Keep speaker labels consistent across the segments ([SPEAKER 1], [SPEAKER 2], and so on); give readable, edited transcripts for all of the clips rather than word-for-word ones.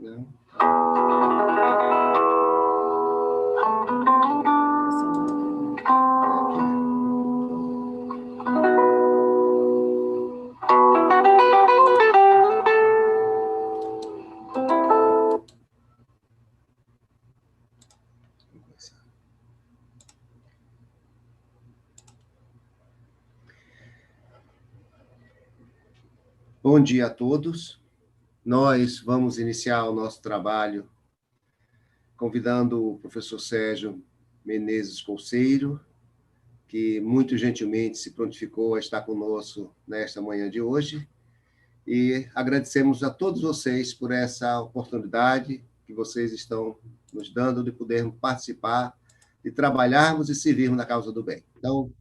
[SPEAKER 1] né? Bom dia a todos. Nós vamos iniciar o nosso trabalho convidando o professor Sérgio Menezes Couceiro, que muito gentilmente se prontificou a estar conosco nesta manhã de hoje. E agradecemos a todos vocês por essa oportunidade que vocês estão nos dando de podermos participar, de trabalharmos e servirmos na causa do bem. Então,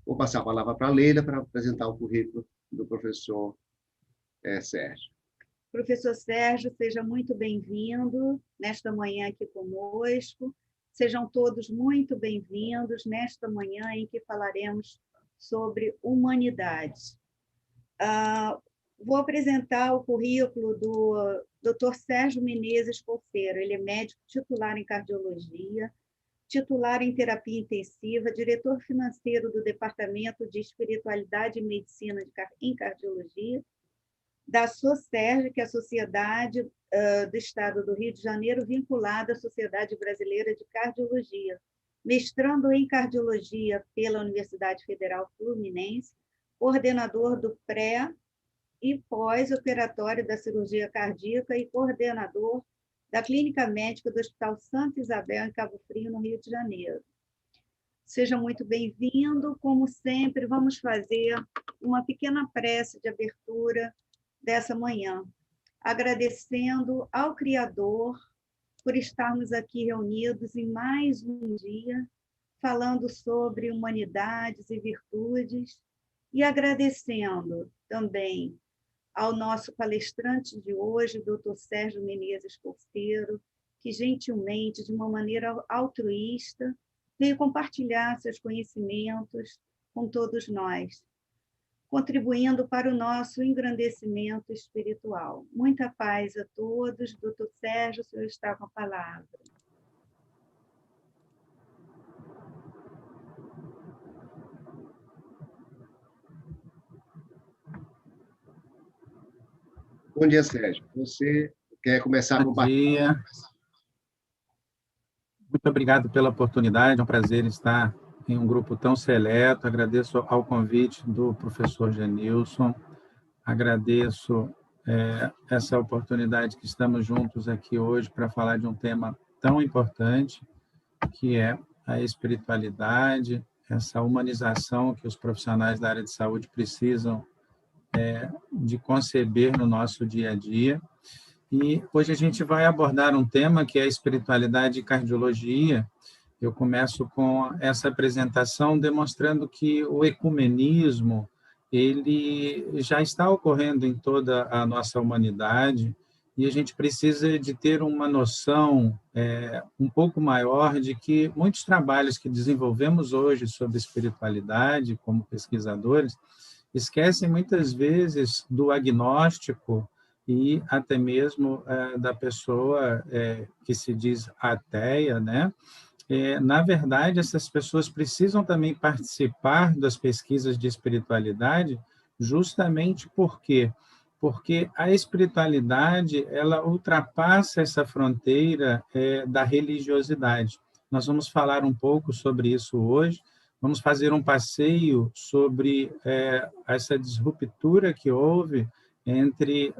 [SPEAKER 1] vou passar a palavra para a Leila para apresentar o currículo do professor Sérgio.
[SPEAKER 2] Professor Sérgio, seja muito bem-vindo nesta manhã aqui conosco. Sejam todos muito bem-vindos nesta manhã em que falaremos sobre humanidade. Vou apresentar o currículo do Dr. Sérgio Menezes Couceiro. Ele é médico titular em cardiologia, titular em terapia intensiva, diretor financeiro do Departamento de Espiritualidade e Medicina em Cardiologia, da SOCERJ, que é a Sociedade do Estado do Rio de Janeiro, vinculada à Sociedade Brasileira de Cardiologia, mestrando em Cardiologia pela Universidade Federal Fluminense, coordenador do pré- e pós-operatório da cirurgia cardíaca e coordenador da Clínica Médica do Hospital Santa Isabel, em Cabo Frio, no Rio de Janeiro. Seja muito bem-vindo. Como sempre, vamos fazer uma pequena prece de abertura dessa manhã, agradecendo ao Criador por estarmos aqui reunidos em mais um dia, falando sobre humanidades e virtudes, e agradecendo também ao nosso palestrante de hoje, Dr. Sérgio Menezes Couceiro, que gentilmente, de uma maneira altruísta, veio compartilhar seus conhecimentos com todos nós, contribuindo para o nosso engrandecimento espiritual. Muita paz a todos. Dr. Sérgio, o senhor está com a palavra.
[SPEAKER 1] Bom dia, Sérgio. Você quer começar com o
[SPEAKER 3] bom dia. Muito obrigado pela oportunidade, é um prazer estar em um grupo tão seleto. Agradeço ao convite do professor Genilson, agradeço essa oportunidade que estamos juntos aqui hoje para falar de um tema tão importante, que é a espiritualidade, essa humanização que os profissionais da área de saúde precisam de conceber no nosso dia a dia. E hoje a gente vai abordar um tema que é a espiritualidade e cardiologia. Eu começo com essa apresentação demonstrando que o ecumenismo ele já está ocorrendo em toda a nossa humanidade e a gente precisa de ter uma noção um pouco maior de que muitos trabalhos que desenvolvemos hoje sobre espiritualidade como pesquisadores esquecem muitas vezes do agnóstico e até mesmo da pessoa que se diz ateia, né? Na verdade, essas pessoas precisam também participar das pesquisas de espiritualidade, justamente porque a espiritualidade ela ultrapassa essa fronteira da religiosidade. Nós vamos falar um pouco sobre isso hoje. Vamos fazer um passeio sobre essa disruptura que houve entre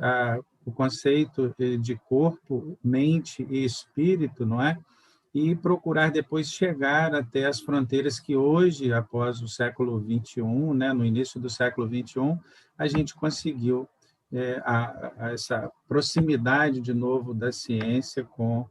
[SPEAKER 3] o conceito de corpo, mente e espírito, não é? E procurar depois chegar até as fronteiras que hoje, após o século XXI, né, no início do século XXI, a gente conseguiu essa proximidade, de novo, da ciência com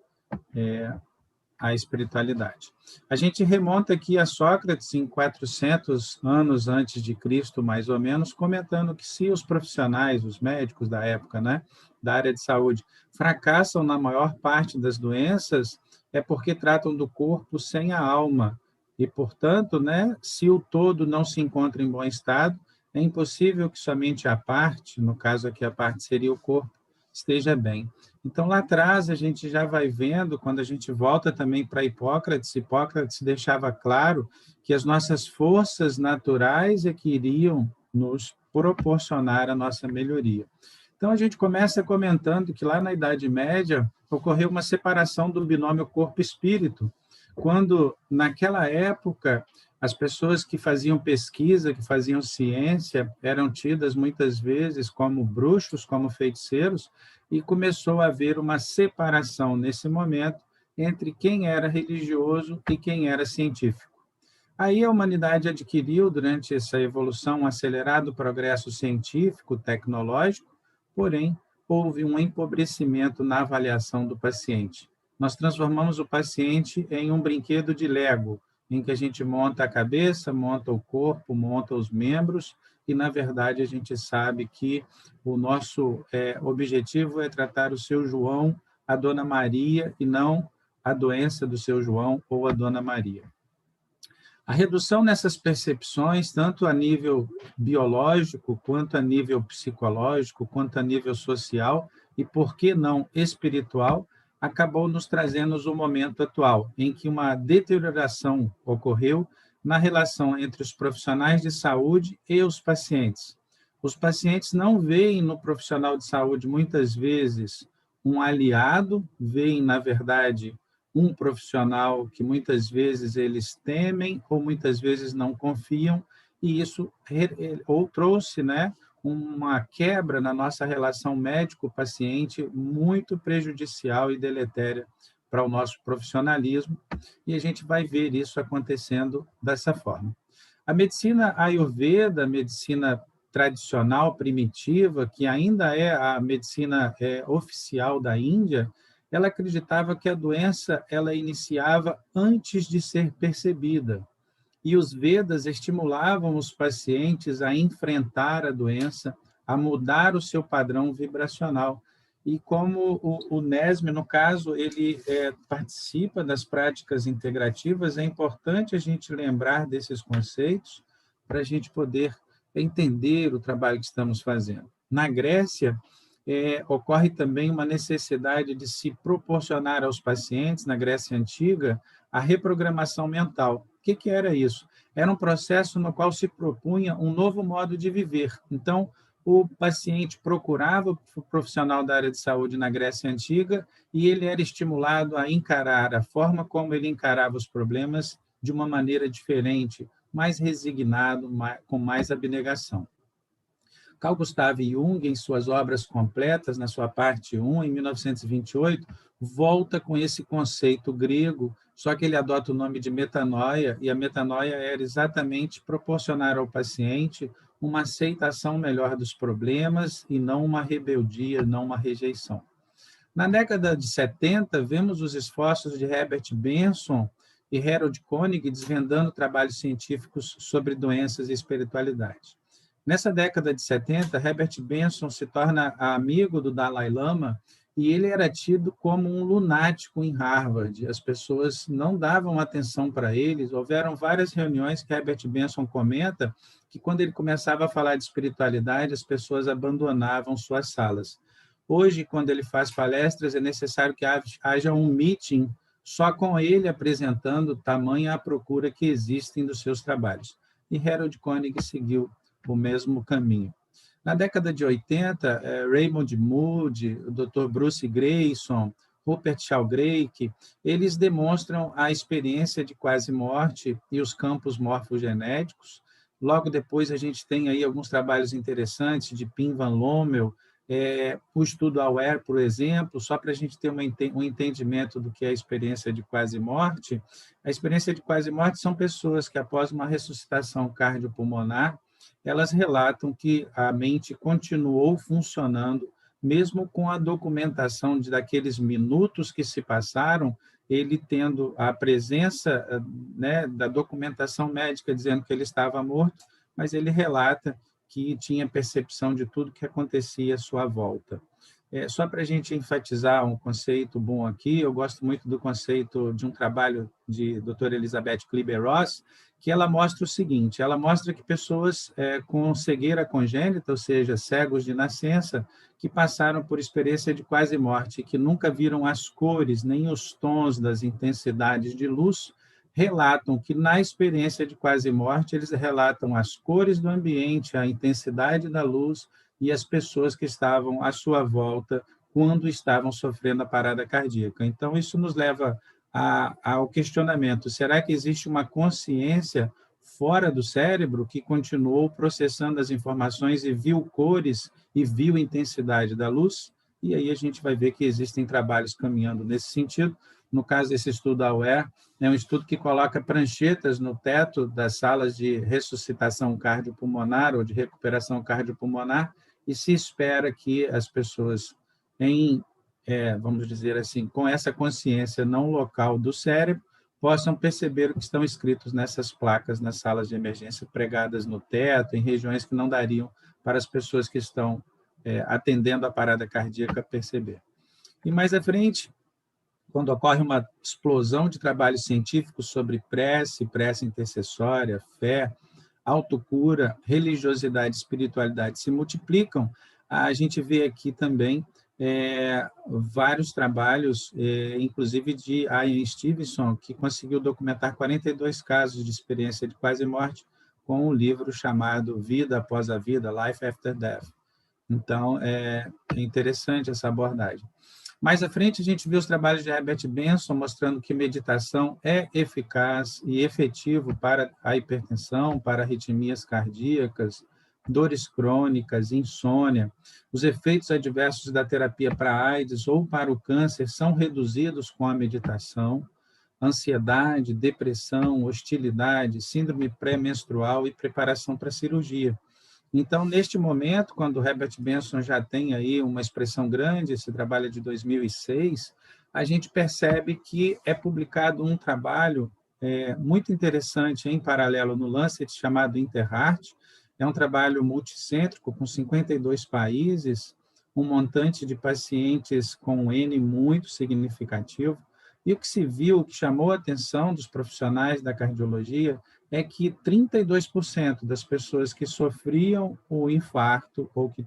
[SPEAKER 3] a espiritualidade. A gente remonta aqui a Sócrates em 400 anos antes de Cristo, mais ou menos, comentando que se os profissionais, os médicos da época, né, da área de saúde, fracassam na maior parte das doenças, é porque tratam do corpo sem a alma. E, portanto, né, se o todo não se encontra em bom estado, é impossível que somente a parte, no caso aqui a parte seria o corpo, esteja bem. Então, lá atrás, a gente já vai vendo, quando a gente volta também para Hipócrates, Hipócrates deixava claro que as nossas forças naturais é que iriam nos proporcionar a nossa melhoria. Então, a gente começa comentando que lá na Idade Média ocorreu uma separação do binômio corpo-espírito, quando, naquela época, as pessoas que faziam pesquisa, que faziam ciência, eram tidas muitas vezes como bruxos, como feiticeiros, e começou a haver uma separação nesse momento entre quem era religioso e quem era científico. Aí a humanidade adquiriu, durante essa evolução, um acelerado progresso científico, tecnológico, porém, houve um empobrecimento na avaliação do paciente. Nós transformamos o paciente em um brinquedo de Lego, em que a gente monta a cabeça, monta o corpo, monta os membros, e, na verdade, a gente sabe que o nosso objetivo é tratar o seu João, a Dona Maria, e não a doença do seu João ou a Dona Maria. A redução nessas percepções, tanto a nível biológico, quanto a nível psicológico, quanto a nível social, e, por que não, espiritual, acabou nos trazendo o momento atual, em que uma deterioração ocorreu na relação entre os profissionais de saúde e os pacientes. Os pacientes não veem no profissional de saúde, muitas vezes, um aliado, veem, na verdade, um profissional que muitas vezes eles temem ou muitas vezes não confiam, e isso ou trouxe, né, uma quebra na nossa relação médico-paciente muito prejudicial e deletéria para o nosso profissionalismo, e a gente vai ver isso acontecendo dessa forma. A medicina Ayurveda, a medicina tradicional, primitiva, que ainda é a medicina oficial da Índia, ela acreditava que a doença ela iniciava antes de ser percebida. E os Vedas estimulavam os pacientes a enfrentar a doença, a mudar o seu padrão vibracional. E como o NESM, no caso, ele participa das práticas integrativas, é importante a gente lembrar desses conceitos para a gente poder entender o trabalho que estamos fazendo. Na Grécia, ocorre também uma necessidade de se proporcionar aos pacientes, na Grécia Antiga, a reprogramação mental. O que era isso? Era um processo no qual se propunha um novo modo de viver. Então, o paciente procurava o profissional da área de saúde na Grécia Antiga e ele era estimulado a encarar a forma como ele encarava os problemas de uma maneira diferente, mais resignado, com mais abnegação. Carl Gustav Jung, em suas obras completas, na sua parte 1, em 1928, volta com esse conceito grego, só que ele adota o nome de metanoia, e a metanoia era exatamente proporcionar ao paciente uma aceitação melhor dos problemas e não uma rebeldia, não uma rejeição. Na década de 70, vemos os esforços de Herbert Benson e Harold Koenig desvendando trabalhos científicos sobre doenças e espiritualidade. Nessa década de 70, Herbert Benson se torna amigo do Dalai Lama e ele era tido como um lunático em Harvard. As pessoas não davam atenção para eles. Houveram várias reuniões que Herbert Benson comenta que, quando ele começava a falar de espiritualidade, as pessoas abandonavam suas salas. Hoje, quando ele faz palestras, é necessário que haja um meeting só com ele apresentando tamanha a procura que existem dos seus trabalhos. E Harold Koenig seguiu o mesmo caminho. Na década de 80, Raymond Moody, o Dr. Bruce Greyson, Rupert Sheldrake, eles demonstram a experiência de quase morte e os campos morfogenéticos. Logo depois, a gente tem aí alguns trabalhos interessantes de Pim Van Lommel, o estudo AWARE, por exemplo, só para a gente ter um entendimento do que é a experiência de quase morte. A experiência de quase morte são pessoas que, após uma ressuscitação cardiopulmonar, elas relatam que a mente continuou funcionando, mesmo com a documentação daqueles minutos que se passaram, ele tendo a presença, né, da documentação médica dizendo que ele estava morto, mas ele relata que tinha percepção de tudo que acontecia à sua volta. Só para a gente enfatizar um conceito bom aqui, eu gosto muito do conceito de um trabalho de doutora Elizabeth Kübler-Ross, que ela mostra o seguinte, ela mostra que pessoas com cegueira congênita, ou seja, cegos de nascença, que passaram por experiência de quase morte, que nunca viram as cores, nem os tons das intensidades de luz, relatam que na experiência de quase morte, eles relatam as cores do ambiente, a intensidade da luz e as pessoas que estavam à sua volta quando estavam sofrendo a parada cardíaca. Então, isso nos leva ao questionamento, será que existe uma consciência fora do cérebro que continuou processando as informações e viu cores e viu intensidade da luz? E aí a gente vai ver que existem trabalhos caminhando nesse sentido. No caso desse estudo AWARE, é um estudo que coloca pranchetas no teto das salas de ressuscitação cardiopulmonar ou de recuperação cardiopulmonar e se espera que as pessoas vamos dizer assim, com essa consciência não local do cérebro, possam perceber o que estão escritos nessas placas nas salas de emergência pregadas no teto, em regiões que não dariam para as pessoas que estão atendendo a parada cardíaca perceber. E mais à frente, quando ocorre uma explosão de trabalhos científicos sobre prece intercessória, fé, autocura, religiosidade e espiritualidade se multiplicam, a gente vê aqui também vários trabalhos, inclusive de Ian Stevenson, que conseguiu documentar 42 casos de experiência de quase morte com um livro chamado Vida Após a Vida, Life After Death. Então, é interessante essa abordagem. Mais à frente, a gente vê os trabalhos de Herbert Benson mostrando que meditação é eficaz e efetivo para a hipertensão, para arritmias cardíacas, dores crônicas, insônia. Os efeitos adversos da terapia para AIDS ou para o câncer são reduzidos com a meditação. Ansiedade, depressão, hostilidade, síndrome pré-menstrual e preparação para a cirurgia. Então, neste momento, quando o Herbert Benson já tem aí uma expressão grande, esse trabalho é de 2006, a gente percebe que é publicado um trabalho muito interessante em paralelo no Lancet, chamado InterHeart. É um trabalho multicêntrico, com 52 países, um montante de pacientes com um N muito significativo. E o que se viu, o que chamou a atenção dos profissionais da cardiologia, é que 32% das pessoas que sofriam o infarto ou que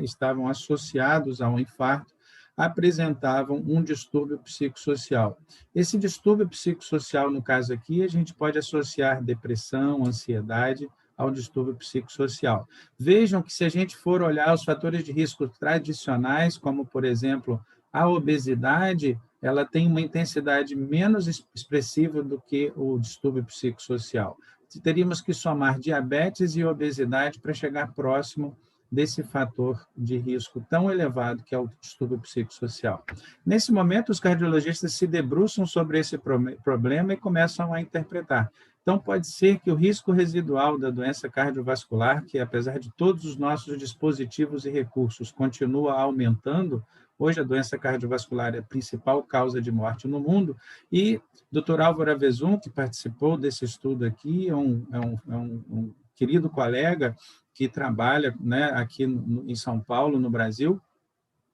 [SPEAKER 3] estavam associados a um infarto apresentavam um distúrbio psicossocial. Esse distúrbio psicossocial, no caso aqui, a gente pode associar depressão, ansiedade ao distúrbio psicossocial. Vejam que se a gente for olhar os fatores de risco tradicionais, como, por exemplo, a obesidade, ela tem uma intensidade menos expressiva do que o distúrbio psicossocial. Teríamos que somar diabetes e obesidade para chegar próximo desse fator de risco tão elevado que é o distúrbio psicossocial. Nesse momento, os cardiologistas se debruçam sobre esse problema e começam a interpretar. Então, pode ser que o risco residual da doença cardiovascular, que apesar de todos os nossos dispositivos e recursos, continua aumentando. Hoje, a doença cardiovascular é a principal causa de morte no mundo. E Dr. Álvaro Avezum, que participou desse estudo aqui, é um querido colega que trabalha aqui em São Paulo, no Brasil,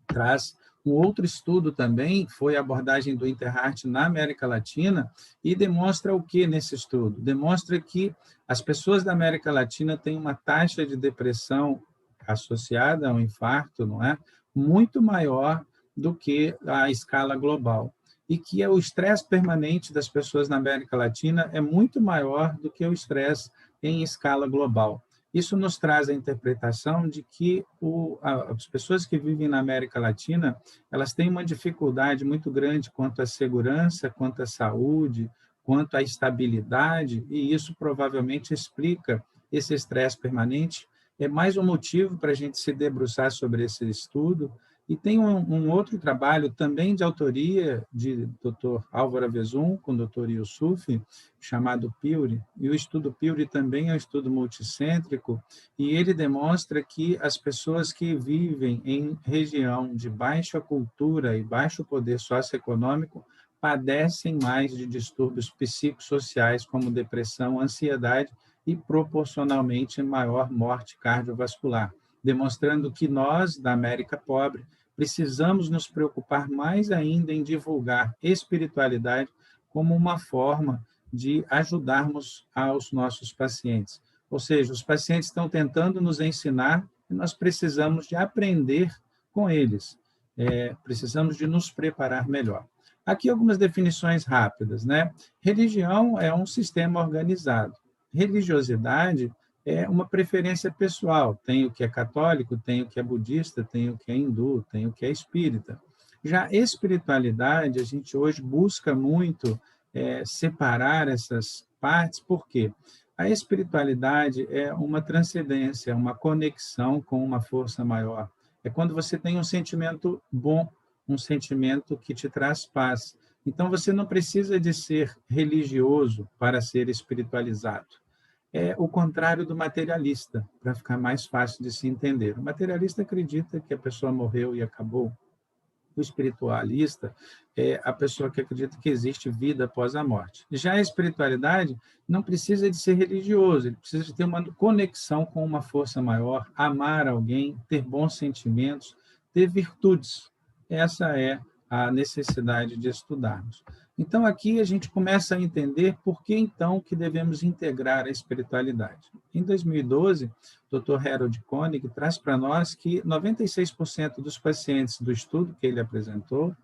[SPEAKER 3] traz um outro estudo também, foi a abordagem do InterHeart na América Latina, e demonstra o que nesse estudo? Demonstra que as pessoas da América Latina têm uma taxa de depressão associada ao infarto, não é? Muito maior do que a escala global. E que o estresse permanente das pessoas na América Latina é muito maior do que o estresse em escala global. Isso nos traz a interpretação de que as pessoas que vivem na América Latina, elas têm uma dificuldade muito grande quanto à segurança, quanto à saúde, quanto à estabilidade, e isso provavelmente explica esse estresse permanente. É mais um motivo para a gente se debruçar sobre esse estudo. E tem um outro trabalho também de autoria de Dr. Álvaro Avezum, com o Dr. Yusuf, chamado PIURI. E o estudo PIURI também é um estudo multicêntrico, e ele demonstra que as pessoas que vivem em região de baixa cultura e baixo poder socioeconômico padecem mais de distúrbios psicossociais, como depressão, ansiedade e, proporcionalmente, maior morte cardiovascular, demonstrando que nós, da América pobre, precisamos nos preocupar mais ainda em divulgar espiritualidade como uma forma de ajudarmos aos nossos pacientes. Ou seja, os pacientes estão tentando nos ensinar e nós precisamos de aprender com eles. Precisamos de nos preparar melhor. Aqui algumas definições rápidas, né? Religião é um sistema organizado. Religiosidade é uma preferência pessoal. Tem o que é católico, tem o que é budista, tem o que é hindu, tem o que é espírita. Já espiritualidade, a gente hoje busca muito separar essas partes, por quê? A espiritualidade é uma transcendência, uma conexão com uma força maior. É quando você tem um sentimento bom, um sentimento que te traz paz. Então, você não precisa de ser religioso para ser espiritualizado. É o contrário do materialista, para ficar mais fácil de se entender. O materialista acredita que a pessoa morreu e acabou. O espiritualista é a pessoa que acredita que existe vida após a morte. Já a espiritualidade não precisa de ser religioso, ele precisa de ter uma conexão com uma força maior, amar alguém, ter bons sentimentos, ter virtudes. Essa é a necessidade de estudarmos. Então, aqui a gente começa a entender por que, então, que devemos integrar a espiritualidade. Em 2012, o Dr. Harold Koenig traz para nós que 96% dos pacientes do estudo que ele apresentou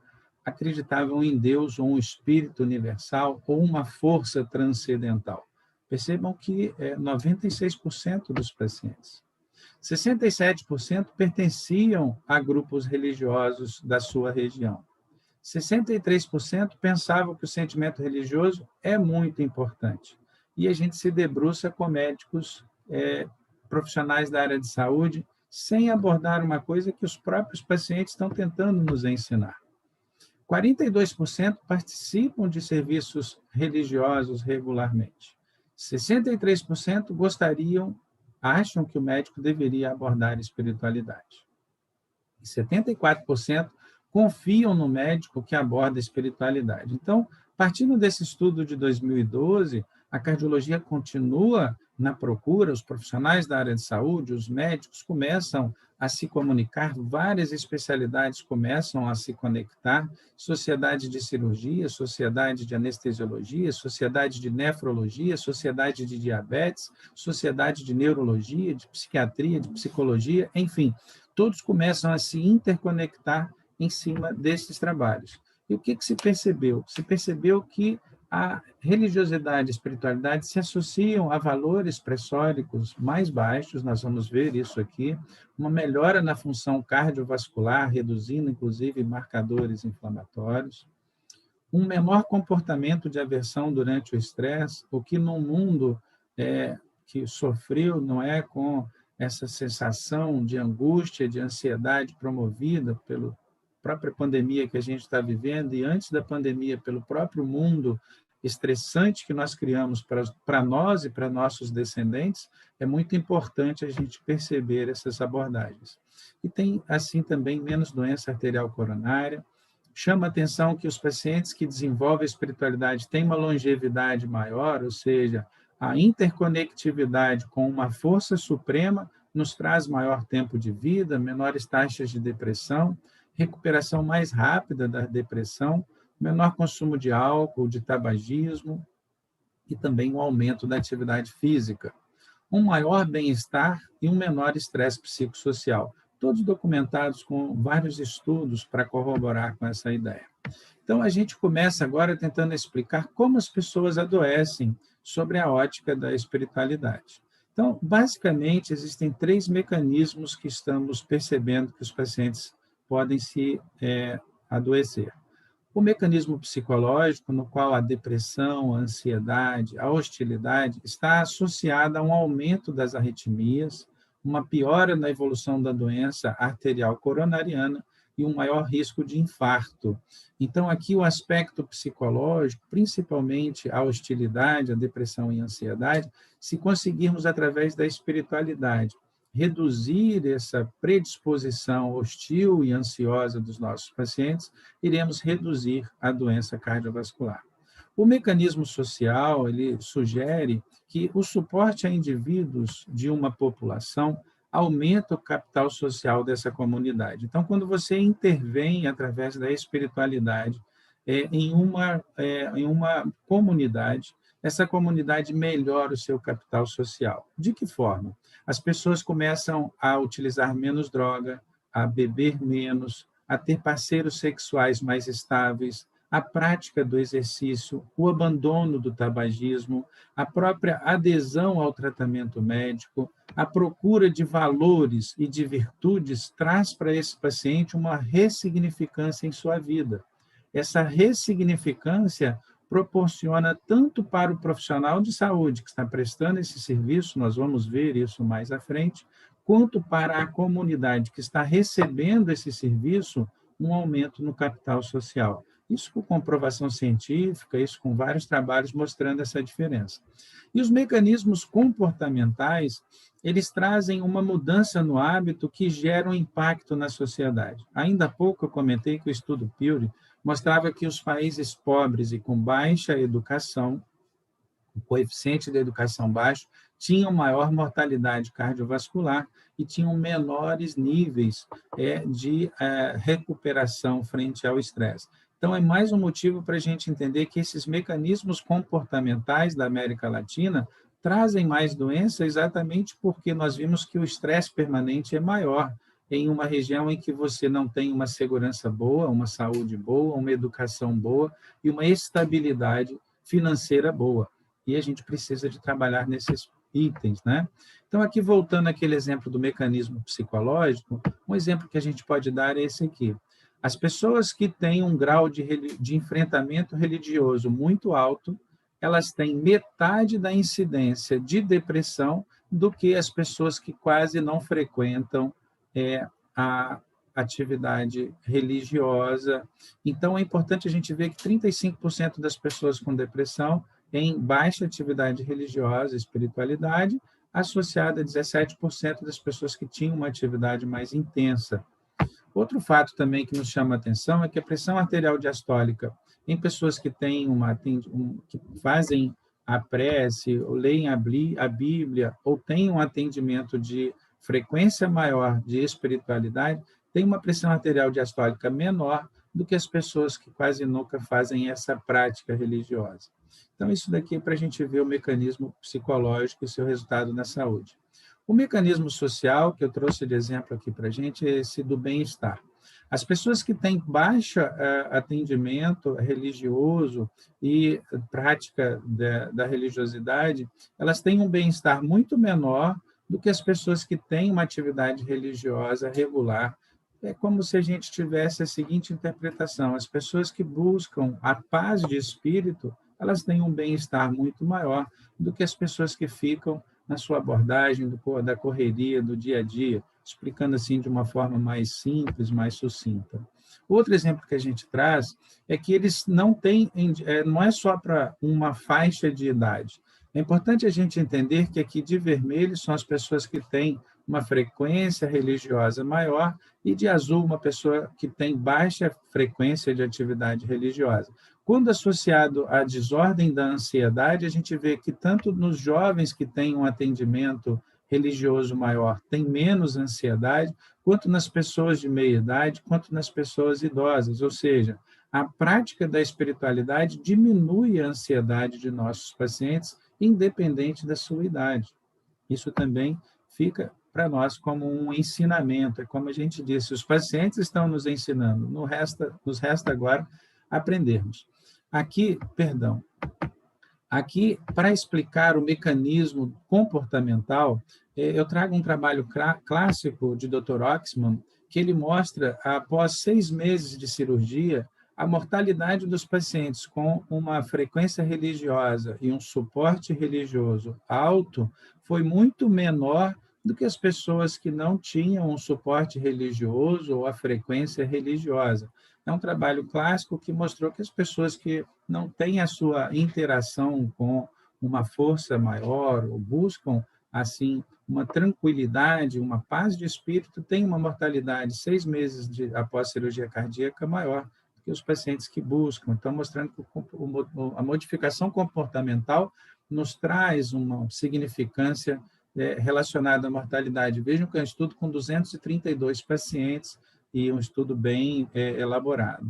[SPEAKER 3] acreditavam em Deus, ou um espírito universal, ou uma força transcendental. Percebam que 96% dos pacientes. 67% pertenciam a grupos religiosos da sua região. 63% pensavam que o sentimento religioso é muito importante. E a gente se debruça com médicos profissionais da área de saúde, sem abordar uma coisa que os próprios pacientes estão tentando nos ensinar. 42% participam de serviços religiosos regularmente. 63% acham que o médico deveria abordar espiritualidade. E 74% confiam no médico que aborda a espiritualidade. Então, partindo desse estudo de 2012, a cardiologia continua na procura, os profissionais da área de saúde, os médicos começam a se comunicar, várias especialidades começam a se conectar, sociedade de cirurgia, sociedade de anestesiologia, sociedade de nefrologia, sociedade de diabetes, sociedade de neurologia, de psiquiatria, de psicologia, enfim, todos começam a se interconectar em cima desses trabalhos. E o que se percebeu? Se percebeu que a religiosidade e a espiritualidade se associam a valores pressóricos mais baixos, nós vamos ver isso aqui, uma melhora na função cardiovascular, reduzindo, inclusive, marcadores inflamatórios, um menor comportamento de aversão durante o estresse, o que num mundo que sofreu, não é, com essa sensação de angústia, de ansiedade promovida pela própria pandemia que a gente está vivendo, e antes da pandemia, pelo próprio mundo estressante que nós criamos para nós e para nossos descendentes, é muito importante a gente perceber essas abordagens. E tem, assim, também menos doença arterial coronária. Chama a atenção que os pacientes que desenvolvem a espiritualidade têm uma longevidade maior, ou seja, a interconectividade com uma força suprema nos traz maior tempo de vida, menores taxas de depressão, recuperação mais rápida da depressão, menor consumo de álcool, de tabagismo e também um aumento da atividade física, um maior bem-estar e um menor estresse psicossocial, todos documentados com vários estudos para corroborar com essa ideia. Então, a gente começa agora tentando explicar como as pessoas adoecem sobre a ótica da espiritualidade. Então, basicamente, existem 3 mecanismos que estamos percebendo que os pacientes podem se adoecer. O mecanismo psicológico, no qual a depressão, a ansiedade, a hostilidade está associada a um aumento das arritmias, uma piora na evolução da doença arterial coronariana e um maior risco de infarto. Então, aqui o aspecto psicológico, principalmente a hostilidade, a depressão e a ansiedade, se conseguirmos, através da espiritualidade, reduzir essa predisposição hostil e ansiosa dos nossos pacientes, iremos reduzir a doença cardiovascular. O mecanismo social, ele sugere que o suporte a indivíduos de uma população aumenta o capital social dessa comunidade. Então, quando você intervém através da espiritualidade em uma comunidade, essa comunidade melhora o seu capital social. De que forma? As pessoas começam a utilizar menos droga, a beber menos, a ter parceiros sexuais mais estáveis, a prática do exercício, o abandono do tabagismo, a própria adesão ao tratamento médico, a procura de valores e de virtudes traz para esse paciente uma ressignificância em sua vida. Essa ressignificância proporciona tanto para o profissional de saúde que está prestando esse serviço, nós vamos ver isso mais à frente, quanto para a comunidade que está recebendo esse serviço, um aumento no capital social. Isso com comprovação científica, isso com vários trabalhos mostrando essa diferença. E os mecanismos comportamentais, eles trazem uma mudança no hábito que gera um impacto na sociedade. Ainda há pouco eu comentei que o estudo Pew mostrava que os países pobres e com baixa educação, o coeficiente da educação baixo, tinham maior mortalidade cardiovascular e tinham menores níveis de recuperação frente ao estresse. Então, é mais um motivo para a gente entender que esses mecanismos comportamentais da América Latina trazem mais doença exatamente porque nós vimos que o estresse permanente é maior em uma região em que você não tem uma segurança boa, uma saúde boa, uma educação boa e uma estabilidade financeira boa. E a gente precisa de trabalhar nesses itens, né? Então, aqui voltando àquele exemplo do mecanismo psicológico, um exemplo que a gente pode dar é esse aqui. As pessoas que têm um grau de enfrentamento religioso muito alto, elas têm metade da incidência de depressão do que as pessoas que quase não frequentam a atividade religiosa. Então, é importante a gente ver que 35% das pessoas com depressão em baixa atividade religiosa, espiritualidade, associada a 17% das pessoas que tinham uma atividade mais intensa. Outro fato também que nos chama a atenção é que a pressão arterial diastólica em pessoas que têm que fazem a prece, ou leem a Bíblia, ou têm um atendimento de frequência maior de espiritualidade, tem uma pressão arterial diastólica menor do que as pessoas que quase nunca fazem essa prática religiosa. Então, isso daqui é para a gente ver o mecanismo psicológico e seu resultado na saúde. O mecanismo social, que eu trouxe de exemplo aqui para a gente, é esse do bem-estar. As pessoas que têm baixo atendimento religioso e prática da religiosidade, elas têm um bem-estar muito menor do que as pessoas que têm uma atividade religiosa regular. É como se a gente tivesse a seguinte interpretação: as pessoas que buscam a paz de espírito, elas têm um bem-estar muito maior do que as pessoas que ficam na sua abordagem da correria do dia a dia, explicando assim de uma forma mais simples, mais sucinta. Outro exemplo que a gente traz é que eles não têm, não é só para uma faixa de idade. É importante a gente entender que aqui de vermelho são as pessoas que têm uma frequência religiosa maior e de azul uma pessoa que tem baixa frequência de atividade religiosa. Quando associado à desordem da ansiedade, a gente vê que tanto nos jovens que têm um atendimento religioso maior tem menos ansiedade, quanto nas pessoas de meia idade, quanto nas pessoas idosas. Ou seja, a prática da espiritualidade diminui a ansiedade de nossos pacientes, independente da sua idade. Isso também fica para nós como um ensinamento. É como a gente disse, os pacientes estão nos ensinando, nos resta agora aprendermos. Aqui, para explicar o mecanismo comportamental, eu trago um trabalho clássico de Dr. Oxman, que ele mostra, após 6 meses de cirurgia, a mortalidade dos pacientes com uma frequência religiosa e um suporte religioso alto foi muito menor do que as pessoas que não tinham um suporte religioso ou a frequência religiosa. É um trabalho clássico que mostrou que as pessoas que não têm a sua interação com uma força maior ou buscam, assim, uma tranquilidade, uma paz de espírito, têm uma mortalidade 6 meses após cirurgia cardíaca maior do que os pacientes que buscam. Então, mostrando que a modificação comportamental nos traz uma significância relacionado à mortalidade. Vejam que é um estudo com 232 pacientes e um estudo bem elaborado.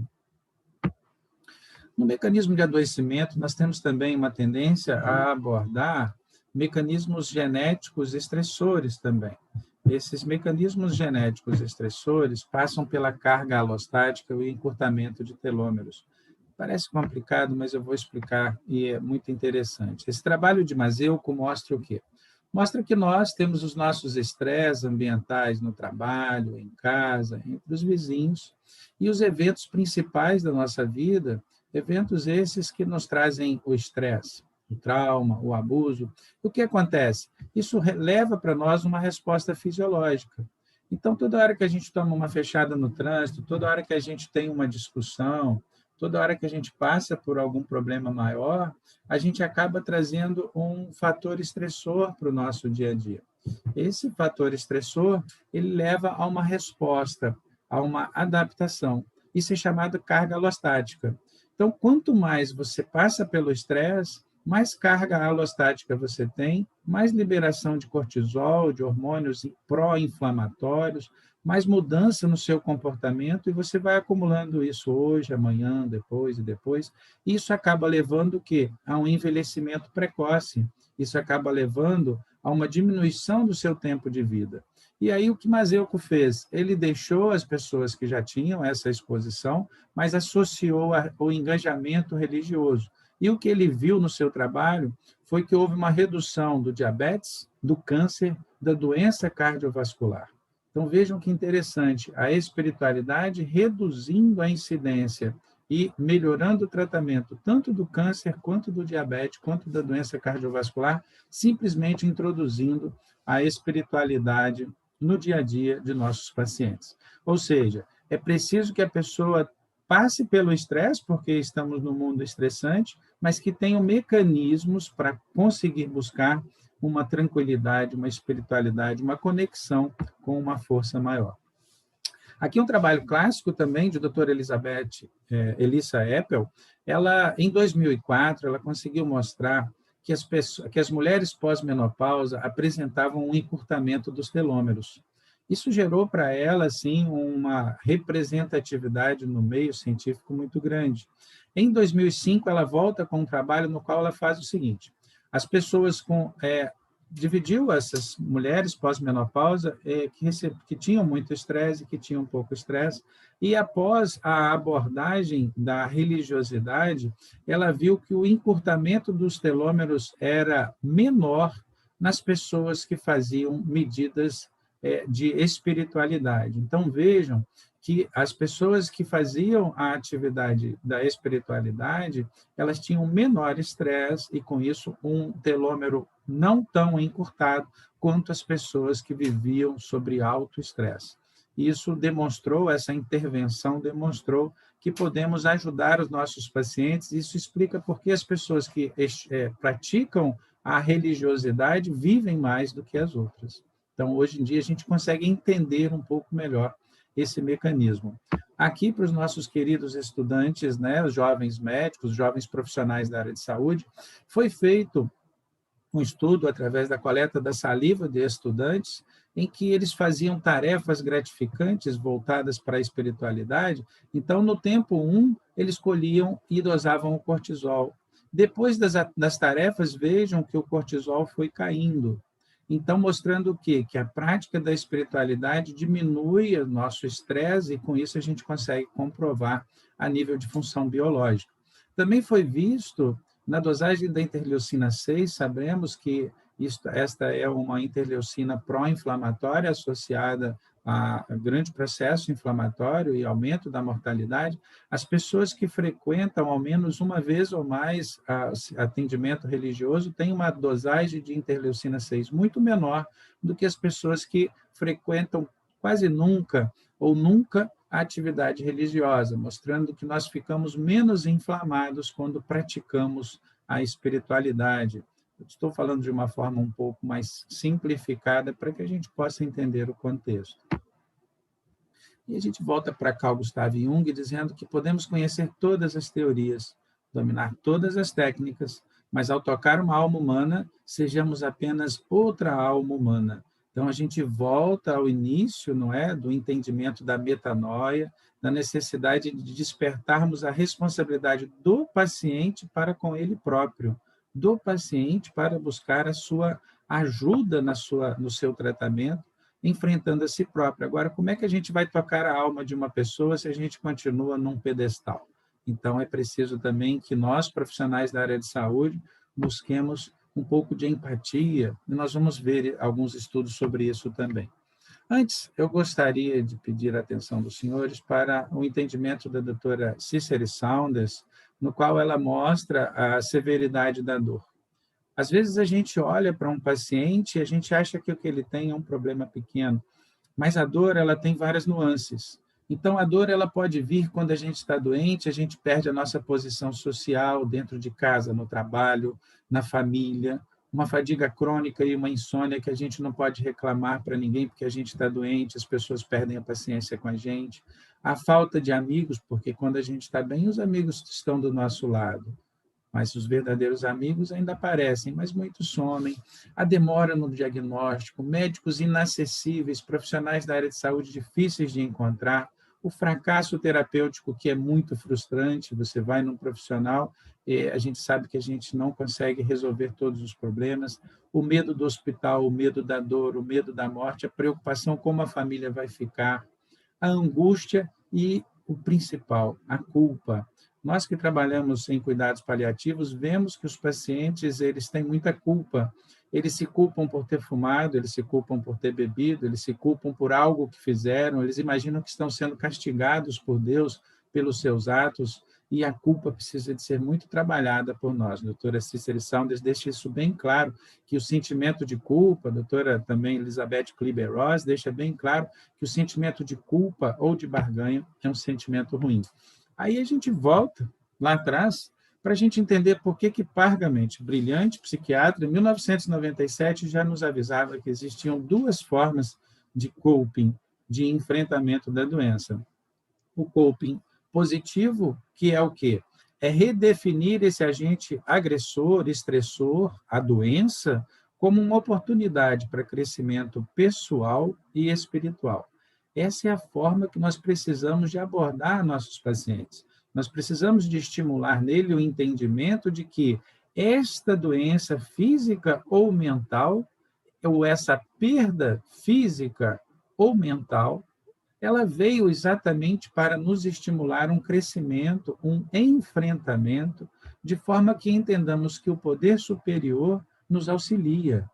[SPEAKER 3] No mecanismo de adoecimento, nós temos também uma tendência a abordar mecanismos genéticos estressores também. Esses mecanismos genéticos estressores passam pela carga alostática e o encurtamento de telômeros. Parece complicado, mas eu vou explicar e é muito interessante. Esse trabalho de Mazeuco mostra o quê? Mostra que nós temos os nossos estresses ambientais no trabalho, em casa, entre os vizinhos, e os eventos principais da nossa vida, eventos esses que nos trazem o estresse, o trauma, o abuso. O que acontece? Isso leva para nós uma resposta fisiológica. Então, toda hora que a gente toma uma fechada no trânsito, toda hora que a gente tem uma discussão, toda hora que a gente passa por algum problema maior, a gente acaba trazendo um fator estressor para o nosso dia a dia. Esse fator estressor, ele leva a uma resposta, a uma adaptação. Isso é chamado carga alostática. Então, quanto mais você passa pelo estresse, mais carga alostática você tem, mais liberação de cortisol, de hormônios pró-inflamatórios, mais mudança no seu comportamento, e você vai acumulando isso hoje, amanhã, depois e depois. Isso acaba levando o quê? A um envelhecimento precoce. Isso acaba levando a uma diminuição do seu tempo de vida. E aí o que Mazeuco fez? Ele deixou as pessoas que já tinham essa exposição, mas associou o engajamento religioso. E o que ele viu no seu trabalho foi que houve uma redução do diabetes, do câncer, da doença cardiovascular. Então, vejam que interessante, a espiritualidade reduzindo a incidência e melhorando o tratamento tanto do câncer, quanto do diabetes, quanto da doença cardiovascular, simplesmente introduzindo a espiritualidade no dia a dia de nossos pacientes. Ou seja, é preciso que a pessoa passe pelo estresse, porque estamos num mundo estressante, mas que tenham mecanismos para conseguir buscar uma tranquilidade, uma espiritualidade, uma conexão com uma força maior. Aqui um trabalho clássico também de doutora Elissa Eppel. Ela, em 2004, ela conseguiu mostrar que as mulheres pós-menopausa apresentavam um encurtamento dos telômeros. Isso gerou para ela, assim, uma representatividade no meio científico muito grande. Em 2005, ela volta com um trabalho no qual ela faz o seguinte: as pessoas dividiu essas mulheres pós-menopausa que tinham muito estresse e que tinham pouco estresse, e após a abordagem da religiosidade, ela viu que o encurtamento dos telômeros era menor nas pessoas que faziam medidas de espiritualidade. Então, vejam que as pessoas que faziam a atividade da espiritualidade, elas tinham menor estresse e, com isso, um telômero não tão encurtado quanto as pessoas que viviam sobre alto estresse. Isso demonstrou, essa intervenção demonstrou que podemos ajudar os nossos pacientes. Isso explica por que as pessoas que praticam a religiosidade vivem mais do que as outras. Então, hoje em dia, a gente consegue entender um pouco melhor esse mecanismo. Aqui, para os nossos queridos estudantes, né, os jovens médicos, os jovens profissionais da área de saúde, foi feito um estudo através da coleta da saliva de estudantes, em que eles faziam tarefas gratificantes voltadas para a espiritualidade. Então, no tempo 1, eles colhiam e dosavam o cortisol. Depois das tarefas, vejam que o cortisol foi caindo. Então, mostrando o quê? Que a prática da espiritualidade diminui o nosso estresse e, com isso, a gente consegue comprovar a nível de função biológica. Também foi visto, na dosagem da interleucina 6, sabemos que esta é uma interleucina pró-inflamatória associada a grande processo inflamatório e aumento da mortalidade. As pessoas que frequentam ao menos uma vez ou mais atendimento religioso têm uma dosagem de interleucina 6 muito menor do que as pessoas que frequentam quase nunca ou nunca a atividade religiosa, mostrando que nós ficamos menos inflamados quando praticamos a espiritualidade. Eu estou falando de uma forma um pouco mais simplificada para que a gente possa entender o contexto. E a gente volta para Carl Gustav Jung dizendo que podemos conhecer todas as teorias, dominar todas as técnicas, mas ao tocar uma alma humana, sejamos apenas outra alma humana. Então, a gente volta ao início, não é, do entendimento da metanoia, da necessidade de despertarmos a responsabilidade do paciente para com ele próprio, do paciente para buscar a sua ajuda no seu tratamento, enfrentando a si próprio. Agora, como é que a gente vai tocar a alma de uma pessoa se a gente continua num pedestal? Então, é preciso também que nós, profissionais da área de saúde, busquemos um pouco de empatia, e nós vamos ver alguns estudos sobre isso também. Antes, eu gostaria de pedir a atenção dos senhores para o entendimento da doutora Cicely Saunders, no qual ela mostra a severidade da dor. Às vezes, a gente olha para um paciente e a gente acha que o que ele tem é um problema pequeno, mas a dor ela tem várias nuances. Então, a dor ela pode vir quando a gente está doente, a gente perde a nossa posição social dentro de casa, no trabalho, na família, uma fadiga crônica e uma insônia que a gente não pode reclamar para ninguém porque a gente está doente, as pessoas perdem a paciência com a gente. A falta de amigos, porque quando a gente está bem, os amigos estão do nosso lado. Mas os verdadeiros amigos ainda aparecem, mas muitos somem. A demora no diagnóstico, médicos inacessíveis, profissionais da área de saúde difíceis de encontrar, o fracasso terapêutico, que é muito frustrante, você vai num profissional e a gente sabe que a gente não consegue resolver todos os problemas, o medo do hospital, o medo da dor, o medo da morte, a preocupação como a família vai ficar, a angústia e o principal, a culpa. Nós que trabalhamos em cuidados paliativos, vemos que os pacientes eles têm muita culpa. Eles se culpam por ter fumado, eles se culpam por ter bebido, eles se culpam por algo que fizeram, eles imaginam que estão sendo castigados por Deus pelos seus atos, e a culpa precisa de ser muito trabalhada por nós. A doutora Cicely Saunders deixa isso bem claro, que o sentimento de culpa, a doutora também Elizabeth Kübler-Ross deixa bem claro que o sentimento de culpa ou de barganha é um sentimento ruim. Aí a gente volta lá atrás para a gente entender por que Pargament, brilhante psiquiatra, em 1997 já nos avisava que existiam duas formas de coping, de enfrentamento da doença. O coping positivo, que é o quê? É redefinir esse agente agressor, estressor, a doença, como uma oportunidade para crescimento pessoal e espiritual. Essa é a forma que nós precisamos de abordar nossos pacientes. Nós precisamos de estimular nele o entendimento de que esta doença física ou mental, ou essa perda física ou mental, ela veio exatamente para nos estimular um crescimento, um enfrentamento, de forma que entendamos que o poder superior nos auxilia,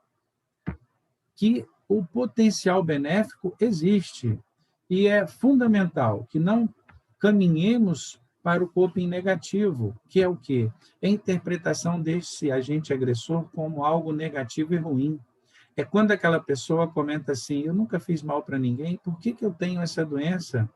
[SPEAKER 3] que o potencial benéfico existe, e é fundamental que não caminhemos para o coping negativo, que é o quê? É a interpretação desse agente agressor como algo negativo e ruim. É quando aquela pessoa comenta assim, eu nunca fiz mal para ninguém, por que eu tenho essa doença?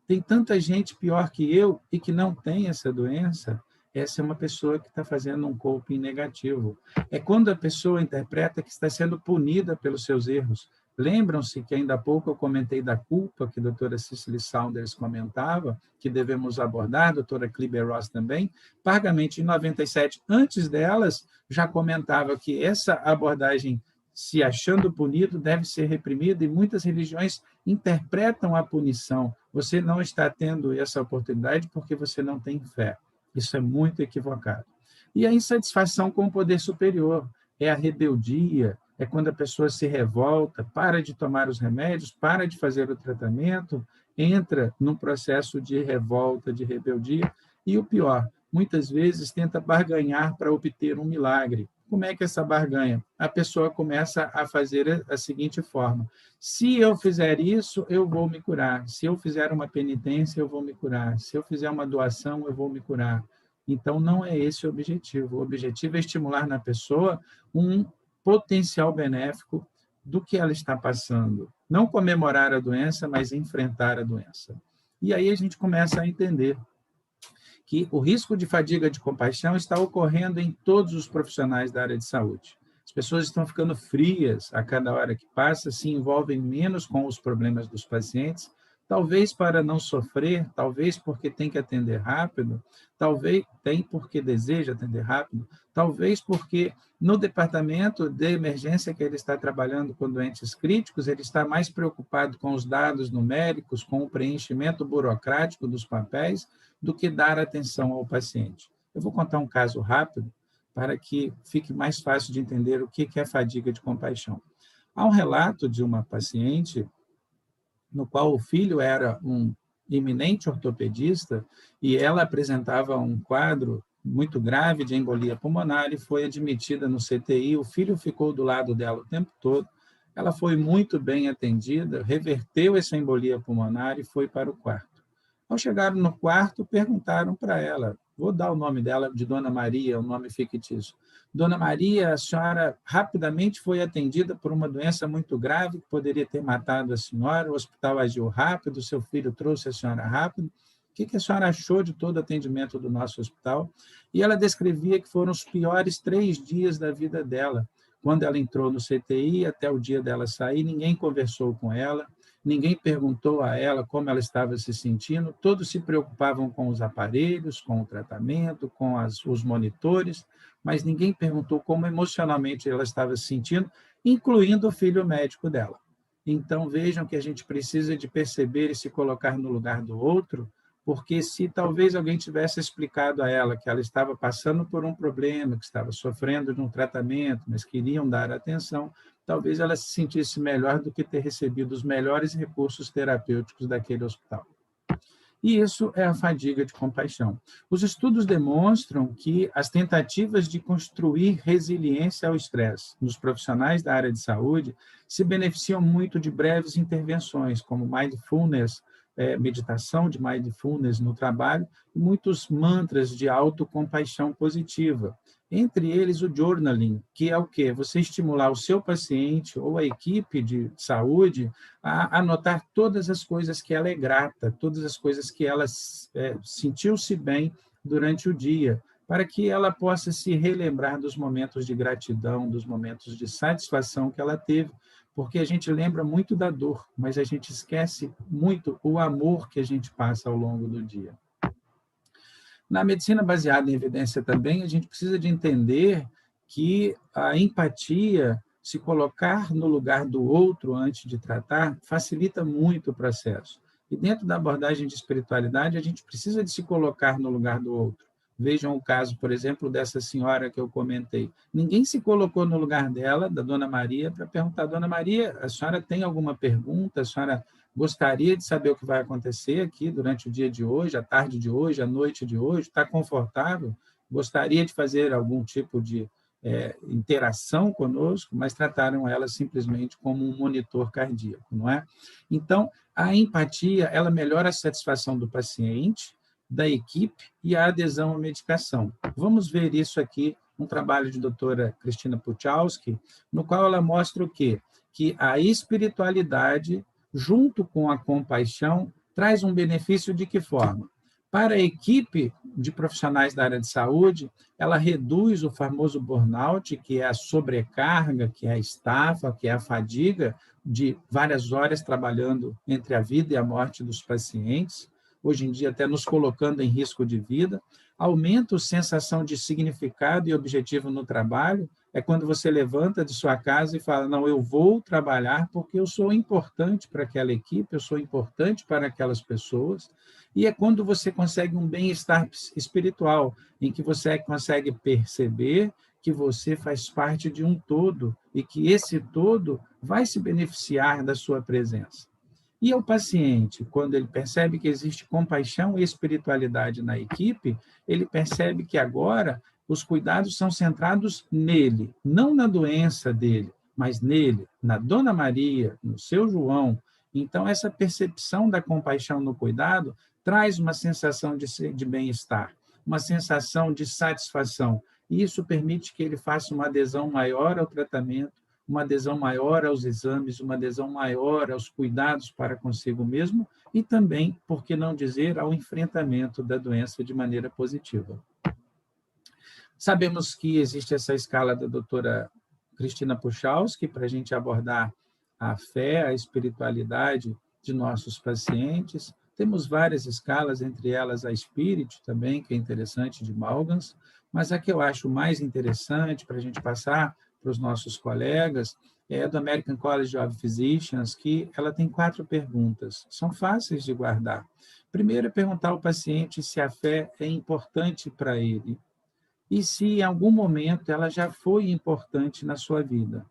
[SPEAKER 3] Tem tanta gente pior que eu e que não tem essa doença. Essa é uma pessoa que está fazendo um coping negativo. É quando a pessoa interpreta que está sendo punida pelos seus erros. Lembram-se que ainda há pouco eu comentei da culpa, que a doutora Cicely Saunders comentava, que devemos abordar, a doutora Kübler-Ross também. Pargament, em 97, antes delas, já comentava que essa abordagem, se achando punido, deve ser reprimida, e muitas religiões interpretam a punição. Você não está tendo essa oportunidade porque você não tem fé. Isso é muito equivocado. E a insatisfação com o poder superior, é a rebeldia, é quando a pessoa se revolta, para de tomar os remédios, para de fazer o tratamento, entra num processo de revolta, de rebeldia, e o pior, muitas vezes tenta barganhar para obter um milagre. Como é que essa barganha? A pessoa começa a fazer a seguinte forma: se eu fizer isso, eu vou me curar. Se eu fizer uma penitência, eu vou me curar. Se eu fizer uma doação, eu vou me curar. Então, não é esse o objetivo. O objetivo é estimular na pessoa um potencial benéfico do que ela está passando. Não comemorar a doença, mas enfrentar a doença. E aí a gente começa a entender que o risco de fadiga de compaixão está ocorrendo em todos os profissionais da área de saúde. As pessoas estão ficando frias a cada hora que passa, se envolvem menos com os problemas dos pacientes, talvez para não sofrer, talvez porque tem que atender rápido, talvez tem porque deseja atender rápido, talvez porque no departamento de emergência que ele está trabalhando com doentes críticos, ele está mais preocupado com os dados numéricos, com o preenchimento burocrático dos papéis, do que dar atenção ao paciente. Eu vou contar um caso rápido para que fique mais fácil de entender o que é fadiga de compaixão. Há um relato de uma paciente no qual o filho era um eminente ortopedista e ela apresentava um quadro muito grave de embolia pulmonar e foi admitida no CTI. O filho ficou do lado dela o tempo todo. Ela foi muito bem atendida, reverteu essa embolia pulmonar e foi para o quarto. Ao chegar no quarto, perguntaram para ela, vou dar o nome dela de Dona Maria, um nome fictício. Dona Maria, a senhora rapidamente foi atendida por uma doença muito grave que poderia ter matado a senhora, o hospital agiu rápido, seu filho trouxe a senhora rápido. O que a senhora achou de todo o atendimento do nosso hospital? E ela descrevia que foram os piores 3 dias da vida dela. Quando ela entrou no CTI, até o dia dela sair, ninguém conversou com ela, ninguém perguntou a ela como ela estava se sentindo, todos se preocupavam com os aparelhos, com o tratamento, com os monitores, mas ninguém perguntou como emocionalmente ela estava se sentindo, incluindo o filho médico dela. Então, vejam que a gente precisa de perceber e se colocar no lugar do outro, porque se talvez alguém tivesse explicado a ela que ela estava passando por um problema, que estava sofrendo de um tratamento, mas queriam dar atenção, talvez ela se sentisse melhor do que ter recebido os melhores recursos terapêuticos daquele hospital. E isso é a fadiga de compaixão. Os estudos demonstram que as tentativas de construir resiliência ao estresse nos profissionais da área de saúde se beneficiam muito de breves intervenções, como mindfulness, meditação de mindfulness no trabalho, e muitos mantras de autocompaixão positiva. Entre eles, o journaling, que é o quê? Você estimular o seu paciente ou a equipe de saúde a anotar todas as coisas que ela é grata, todas as coisas que ela sentiu-se bem durante o dia, para que ela possa se relembrar dos momentos de gratidão, dos momentos de satisfação que ela teve, porque a gente lembra muito da dor, mas a gente esquece muito o amor que a gente passa ao longo do dia. Na medicina baseada em evidência também, a gente precisa de entender que a empatia, se colocar no lugar do outro antes de tratar, facilita muito o processo. E dentro da abordagem de espiritualidade, a gente precisa de se colocar no lugar do outro. Vejam o caso, por exemplo, dessa senhora que eu comentei. Ninguém se colocou no lugar dela, da Dona Maria, para perguntar, Dona Maria, a senhora tem alguma pergunta? A senhora gostaria de saber o que vai acontecer aqui durante o dia de hoje, a tarde de hoje, a noite de hoje? Está confortável? Gostaria de fazer algum tipo de interação conosco, mas trataram ela simplesmente como um monitor cardíaco, não é? Então, a empatia, ela melhora a satisfação do paciente, da equipe e a adesão à medicação. Vamos ver isso aqui, um trabalho de doutora Cristina Puchalski, no qual ela mostra o quê? Que a espiritualidade, junto com a compaixão, traz um benefício de que forma? Para a equipe de profissionais da área de saúde, ela reduz o famoso burnout, que é a sobrecarga, que é a estafa, que é a fadiga de várias horas trabalhando entre a vida e a morte dos pacientes, hoje em dia até nos colocando em risco de vida. Aumenta a sensação de significado e objetivo no trabalho, é quando você levanta de sua casa e fala, não, eu vou trabalhar porque eu sou importante para aquela equipe, eu sou importante para aquelas pessoas, e é quando você consegue um bem-estar espiritual, em que você consegue perceber que você faz parte de um todo e que esse todo vai se beneficiar da sua presença. E ao paciente, quando ele percebe que existe compaixão e espiritualidade na equipe, ele percebe que agora os cuidados são centrados nele, não na doença dele, mas nele, na Dona Maria, no seu João. Então, essa percepção da compaixão no cuidado traz uma sensação de bem-estar, uma sensação de satisfação. E isso permite que ele faça uma adesão maior ao tratamento, uma adesão maior aos exames, uma adesão maior aos cuidados para consigo mesmo e também, por que não dizer, ao enfrentamento da doença de maneira positiva. Sabemos que existe essa escala da doutora Cristina Puchalski para a gente abordar a fé, a espiritualidade de nossos pacientes. Temos várias escalas, entre elas a Spirit também, que é interessante, de Malgans, mas a que eu acho mais interessante para a gente passar para os nossos colegas é do American College of Physicians, que ela tem 4 perguntas, são fáceis de guardar. Primeiro é perguntar ao paciente se a fé é importante para ele e se em algum momento ela já foi importante na sua vida.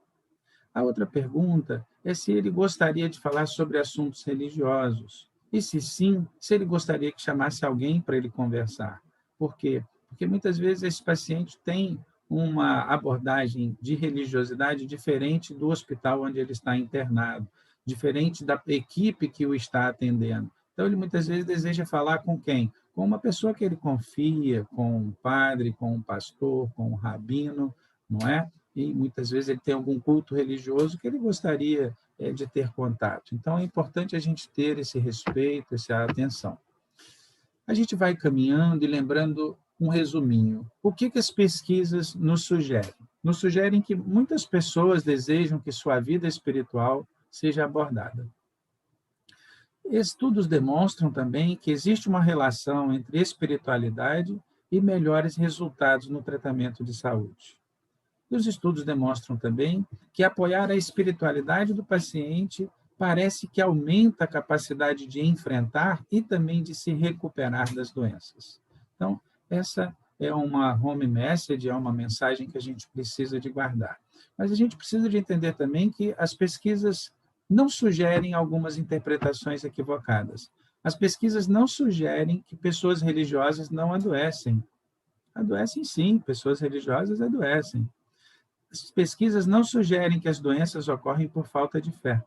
[SPEAKER 3] A outra pergunta é se ele gostaria de falar sobre assuntos religiosos. E se sim, se ele gostaria que chamasse alguém para ele conversar. Por quê? Porque muitas vezes esse paciente tem uma abordagem de religiosidade diferente do hospital onde ele está internado, diferente da equipe que o está atendendo. Então, ele muitas vezes deseja falar com quem? Com uma pessoa que ele confia, com um padre, com um pastor, com um rabino, não é? E muitas vezes ele tem algum culto religioso que ele gostaria de ter contato. Então, é importante a gente ter esse respeito, essa atenção. A gente vai caminhando e lembrando um resuminho. O que as pesquisas nos sugerem? Nos sugerem que muitas pessoas desejam que sua vida espiritual seja abordada. Estudos demonstram também que existe uma relação entre espiritualidade e melhores resultados no tratamento de saúde. E os estudos demonstram também que apoiar a espiritualidade do paciente parece que aumenta a capacidade de enfrentar e também de se recuperar das doenças. Então, essa é uma home message, é uma mensagem que a gente precisa de guardar. Mas a gente precisa de entender também que as pesquisas não sugerem algumas interpretações equivocadas. As pesquisas não sugerem que pessoas religiosas não adoecem. Adoecem sim, pessoas religiosas adoecem. As pesquisas não sugerem que as doenças ocorrem por falta de fé.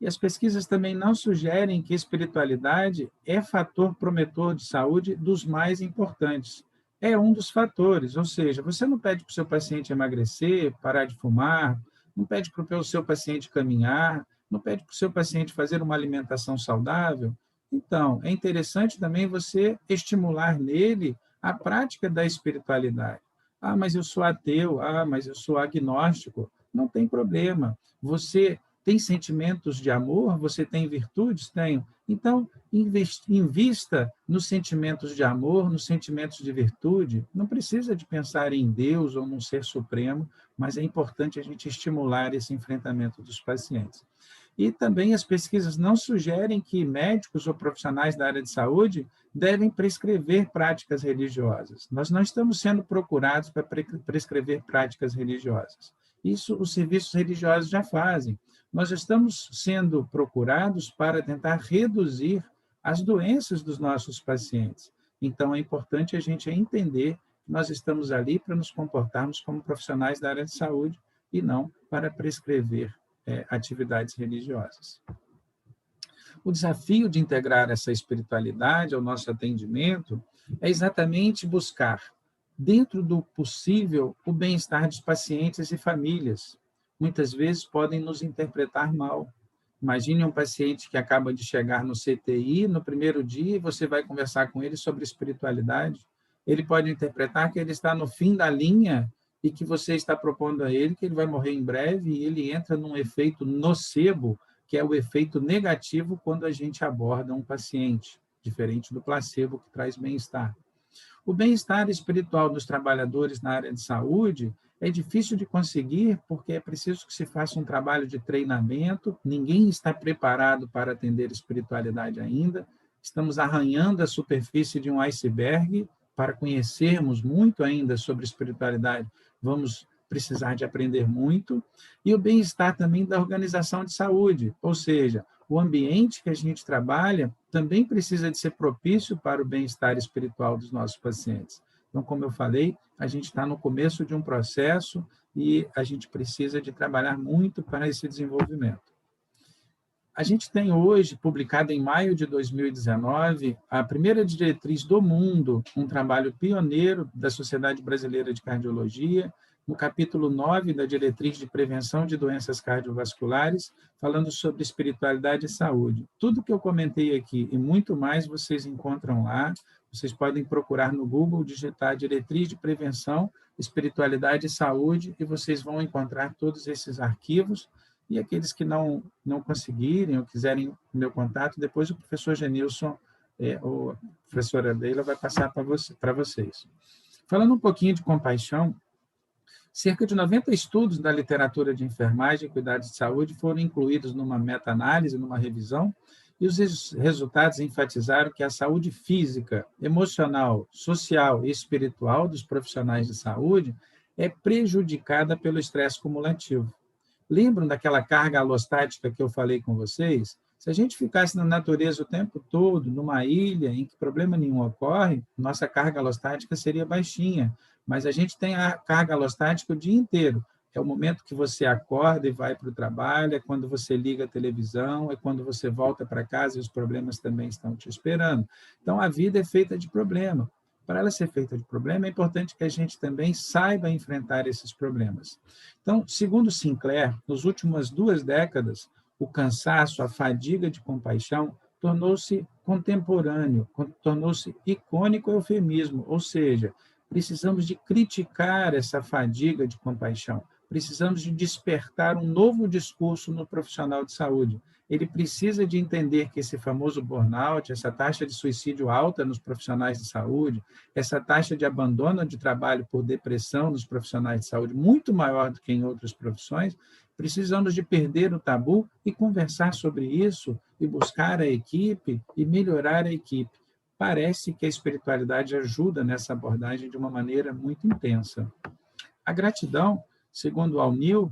[SPEAKER 3] E as pesquisas também não sugerem que a espiritualidade é fator promotor de saúde dos mais importantes. É um dos fatores, ou seja, você não pede para o seu paciente emagrecer, parar de fumar, não pede para o seu paciente caminhar, não pede para o seu paciente fazer uma alimentação saudável. Então, é interessante também você estimular nele a prática da espiritualidade. Ah, mas eu sou ateu, mas eu sou agnóstico. Não tem problema. Você tem sentimentos de amor? Você tem virtudes? Tenho. Então, invista nos sentimentos de amor, nos sentimentos de virtude. Não precisa de pensar em Deus ou num ser supremo, mas é importante a gente estimular esse enfrentamento dos pacientes. E também as pesquisas não sugerem que médicos ou profissionais da área de saúde devem prescrever práticas religiosas. Nós não estamos sendo procurados para prescrever práticas religiosas. Isso os serviços religiosos já fazem. Nós estamos sendo procurados para tentar reduzir as doenças dos nossos pacientes. Então, é importante a gente entender que nós estamos ali para nos comportarmos como profissionais da área de saúde e não para prescrever atividades religiosas. O desafio de integrar essa espiritualidade ao nosso atendimento é exatamente buscar, dentro do possível, o bem-estar dos pacientes e famílias. Muitas vezes podem nos interpretar mal. Imagine um paciente que acaba de chegar no CTI, no primeiro dia, e você vai conversar com ele sobre espiritualidade. Ele pode interpretar que ele está no fim da linha e que você está propondo a ele que ele vai morrer em breve, e ele entra num efeito nocebo, que é o efeito negativo quando a gente aborda um paciente, diferente do placebo, que traz bem-estar. O bem-estar espiritual dos trabalhadores na área de saúde é difícil de conseguir porque é preciso que se faça um trabalho de treinamento, ninguém está preparado para atender espiritualidade ainda, estamos arranhando a superfície de um iceberg. Para conhecermos muito ainda sobre espiritualidade, vamos precisar de aprender muito, e o bem-estar também da organização de saúde, ou seja, o ambiente que a gente trabalha também precisa de ser propício para o bem-estar espiritual dos nossos pacientes. Então, como eu falei, a gente está no começo de um processo e a gente precisa de trabalhar muito para esse desenvolvimento. A gente tem hoje, publicado em maio de 2019, a primeira diretriz do mundo, um trabalho pioneiro da Sociedade Brasileira de Cardiologia, no capítulo 9 da diretriz de prevenção de doenças cardiovasculares, falando sobre espiritualidade e saúde. Tudo que eu comentei aqui e muito mais vocês encontram lá. Vocês podem procurar no Google, digitar diretriz de prevenção, espiritualidade e saúde, e vocês vão encontrar todos esses arquivos. E aqueles que não conseguirem ou quiserem o meu contato, depois o professor Genilson ou a professora Leila vai passar para vocês. Falando um pouquinho de compaixão, cerca de 90 estudos da literatura de enfermagem e cuidados de saúde foram incluídos numa meta-análise, numa revisão, e os resultados enfatizaram que a saúde física, emocional, social e espiritual dos profissionais de saúde é prejudicada pelo estresse cumulativo. Lembram daquela carga alostática que eu falei com vocês? Se a gente ficasse na natureza o tempo todo, numa ilha em que problema nenhum ocorre, nossa carga alostática seria baixinha. Mas a gente tem a carga alostática o dia inteiro. É o momento que você acorda e vai para o trabalho, é quando você liga a televisão, é quando você volta para casa e os problemas também estão te esperando. Então, a vida é feita de problema. Para ela ser feita de problema, é importante que a gente também saiba enfrentar esses problemas. Então, segundo Sinclair, nas últimas 2 décadas, o cansaço, a fadiga de compaixão tornou-se contemporâneo, tornou-se icônico eufemismo, ou seja, precisamos de criticar essa fadiga de compaixão, precisamos de despertar um novo discurso no profissional de saúde. Ele precisa de entender que esse famoso burnout, essa taxa de suicídio alta nos profissionais de saúde, essa taxa de abandono de trabalho por depressão nos profissionais de saúde, muito maior do que em outras profissões, precisamos de perder o tabu e conversar sobre isso e buscar a equipe e melhorar a equipe. Parece que a espiritualidade ajuda nessa abordagem de uma maneira muito intensa. A gratidão, segundo Al-Nil,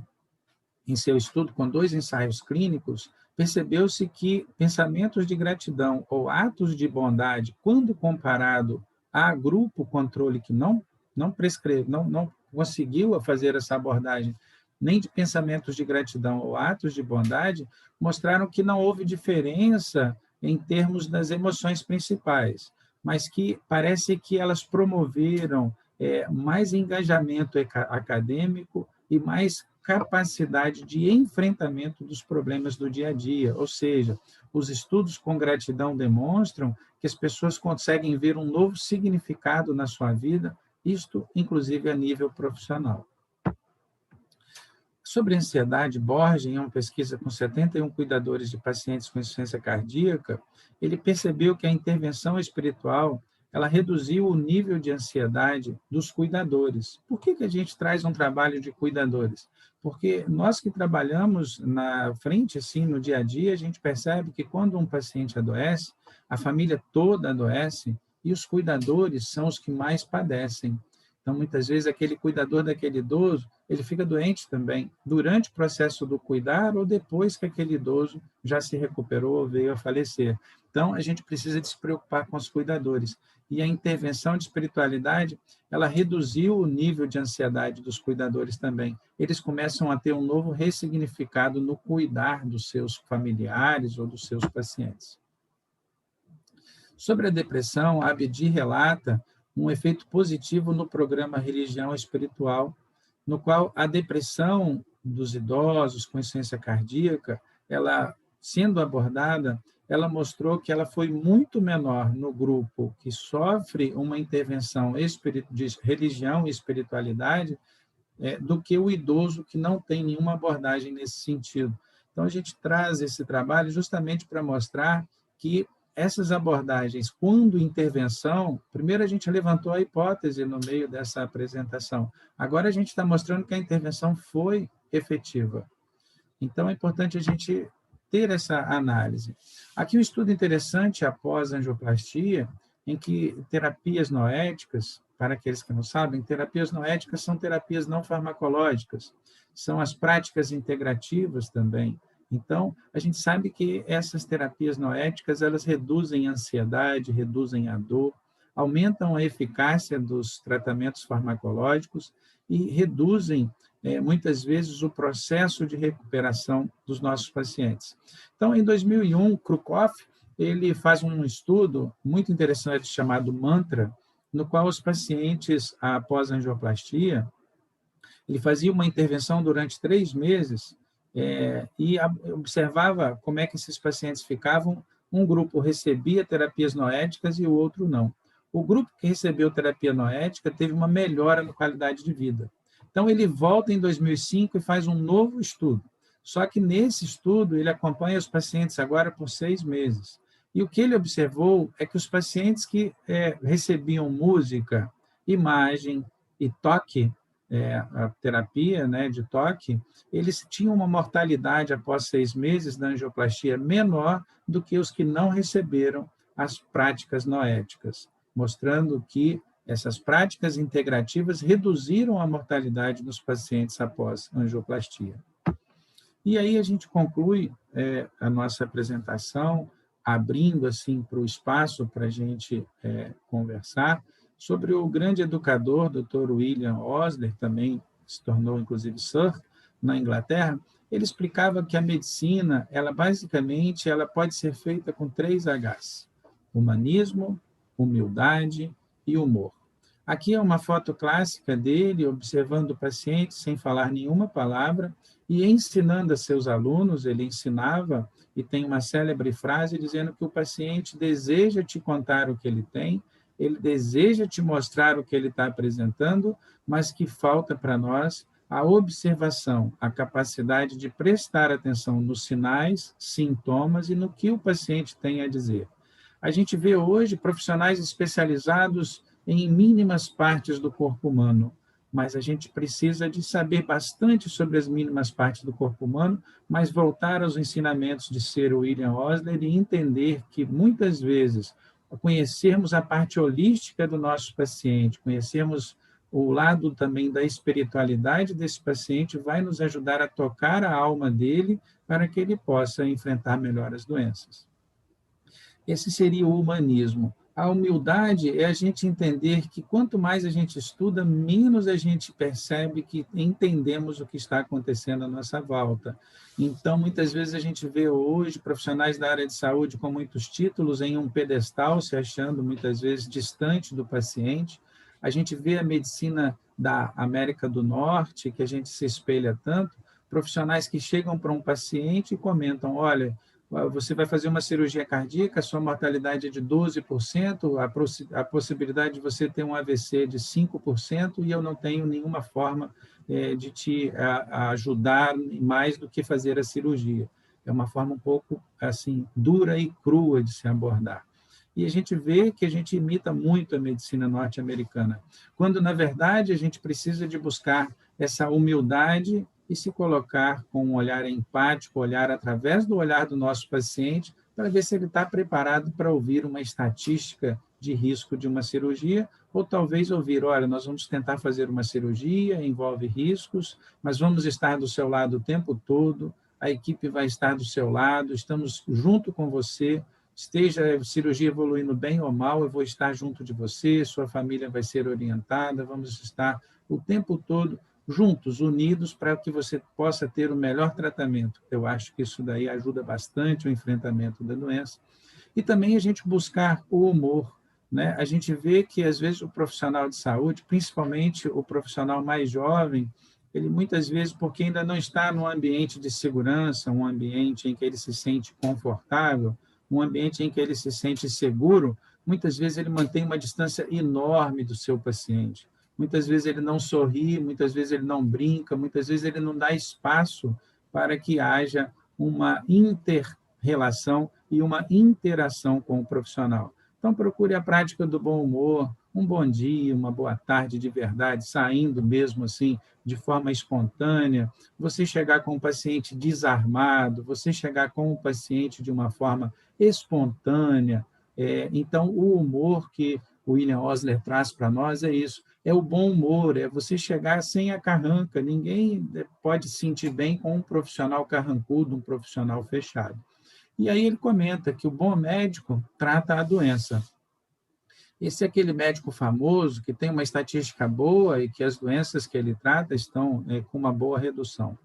[SPEAKER 3] em seu estudo com 2 ensaios clínicos, percebeu-se que pensamentos de gratidão ou atos de bondade, quando comparado a grupo controle que não conseguiu fazer essa abordagem, nem de pensamentos de gratidão ou atos de bondade, mostraram que não houve diferença em termos das emoções principais, mas que parece que elas promoveram mais engajamento acadêmico e mais capacidade de enfrentamento dos problemas do dia a dia. Ou seja, os estudos com gratidão demonstram que as pessoas conseguem ver um novo significado na sua vida, isto, inclusive, a nível profissional. Sobre ansiedade, Borges, em uma pesquisa com 71 cuidadores de pacientes com insuficiência cardíaca, ele percebeu que a intervenção espiritual ela reduziu o nível de ansiedade dos cuidadores. Por que a gente traz um trabalho de cuidadores? Porque nós que trabalhamos na frente, assim, no dia a dia, a gente percebe que quando um paciente adoece, a família toda adoece e os cuidadores são os que mais padecem. Então, muitas vezes, aquele cuidador daquele idoso, ele fica doente também, durante o processo do cuidar ou depois que aquele idoso já se recuperou ou veio a falecer. Então, a gente precisa de se preocupar com os cuidadores. E a intervenção de espiritualidade, ela reduziu o nível de ansiedade dos cuidadores também. Eles começam a ter um novo ressignificado no cuidar dos seus familiares ou dos seus pacientes. Sobre a depressão, a Abdi relata um efeito positivo no programa Religião Espiritual, no qual a depressão dos idosos com insuficiência cardíaca, ela sendo abordada, ela mostrou que ela foi muito menor no grupo que sofre uma intervenção de religião e espiritualidade do que o idoso que não tem nenhuma abordagem nesse sentido. Então, a gente traz esse trabalho justamente para mostrar que essas abordagens, quando intervenção, primeiro a gente levantou a hipótese no meio dessa apresentação, agora a gente está mostrando que a intervenção foi efetiva. Então, é importante a gente ter essa análise. Aqui um estudo interessante após a angioplastia, em que terapias noéticas, para aqueles que não sabem, terapias noéticas são terapias não farmacológicas, são as práticas integrativas também. Então, a gente sabe que essas terapias noéticas, elas reduzem a ansiedade, reduzem a dor, aumentam a eficácia dos tratamentos farmacológicos e reduzem, muitas vezes, o processo de recuperação dos nossos pacientes. Então, em 2001, Krukov, ele faz um estudo muito interessante chamado MANTRA, no qual os pacientes, após a angioplastia, ele fazia uma intervenção durante 3 meses e observava como é que esses pacientes ficavam. Um grupo recebia terapias noéticas e o outro não. O grupo que recebeu terapia noética teve uma melhora na qualidade de vida. Então, ele volta em 2005 e faz um novo estudo. Só que nesse estudo, ele acompanha os pacientes agora por 6 meses. E o que ele observou é que os pacientes que recebiam música, imagem e toque, a terapia, né, de toque, eles tinham uma mortalidade após 6 meses da angioplastia menor do que os que não receberam as práticas noéticas, mostrando que essas práticas integrativas reduziram a mortalidade dos pacientes após angioplastia. E aí a gente conclui a nossa apresentação, abrindo assim para o espaço para a gente conversar sobre o grande educador, Dr. William Osler, também se tornou inclusive Sir na Inglaterra. Ele explicava que a medicina, basicamente, ela pode ser feita com 3 Hs: humanismo, humildade e humor. Aqui é uma foto clássica dele observando o paciente sem falar nenhuma palavra e ensinando a seus alunos. Ele ensinava, e tem uma célebre frase dizendo que o paciente deseja te contar o que ele tem, ele deseja te mostrar o que ele está apresentando, mas que falta para nós a observação, a capacidade de prestar atenção nos sinais, sintomas e no que o paciente tem a dizer. A gente vê hoje profissionais especializados em mínimas partes do corpo humano, mas a gente precisa de saber bastante sobre as mínimas partes do corpo humano, mas voltar aos ensinamentos de Sir William Osler e entender que, muitas vezes, conhecermos a parte holística do nosso paciente, conhecermos o lado também da espiritualidade desse paciente, vai nos ajudar a tocar a alma dele para que ele possa enfrentar melhor as doenças. Esse seria o humanismo. A humildade é a gente entender que quanto mais a gente estuda, menos a gente percebe que entendemos o que está acontecendo à nossa volta. Então, muitas vezes a gente vê hoje profissionais da área de saúde com muitos títulos em um pedestal, se achando muitas vezes distante do paciente. A gente vê a medicina da América do Norte, que a gente se espelha tanto, profissionais que chegam para um paciente e comentam: olha, você vai fazer uma cirurgia cardíaca, a sua mortalidade é de 12%, a possibilidade de você ter um AVC de 5%, e eu não tenho nenhuma forma de te ajudar mais do que fazer a cirurgia. É uma forma um pouco assim dura e crua de se abordar. E a gente vê que a gente imita muito a medicina norte-americana, quando, na verdade, a gente precisa de buscar essa humildade e se colocar com um olhar empático, olhar através do olhar do nosso paciente, para ver se ele está preparado para ouvir uma estatística de risco de uma cirurgia, ou talvez ouvir: olha, nós vamos tentar fazer uma cirurgia, envolve riscos, mas vamos estar do seu lado o tempo todo, a equipe vai estar do seu lado, estamos junto com você, esteja a cirurgia evoluindo bem ou mal, eu vou estar junto de você, sua família vai ser orientada, vamos estar o tempo todo juntos, unidos, para que você possa ter o melhor tratamento. Eu acho que isso daí ajuda bastante o enfrentamento da doença. E também a gente buscar o humor, né? A gente vê que, às vezes, o profissional de saúde, principalmente o profissional mais jovem, ele muitas vezes, porque ainda não está num ambiente de segurança, um ambiente em que ele se sente confortável, um ambiente em que ele se sente seguro, muitas vezes ele mantém uma distância enorme do seu paciente. Muitas vezes ele não sorri, muitas vezes ele não brinca, muitas vezes ele não dá espaço para que haja uma inter-relação e uma interação com o profissional. Então, procure a prática do bom humor, um bom dia, uma boa tarde de verdade, saindo mesmo assim, de forma espontânea, você chegar com o paciente desarmado, você chegar com o paciente de uma forma espontânea. Então, o humor que o William Osler traz para nós é isso, é o bom humor, é você chegar sem a carranca. Ninguém pode se sentir bem com um profissional carrancudo, um profissional fechado. E aí ele comenta que o bom médico trata a doença. Esse é aquele médico famoso que tem uma estatística boa e que as doenças que ele trata estão com uma boa redução.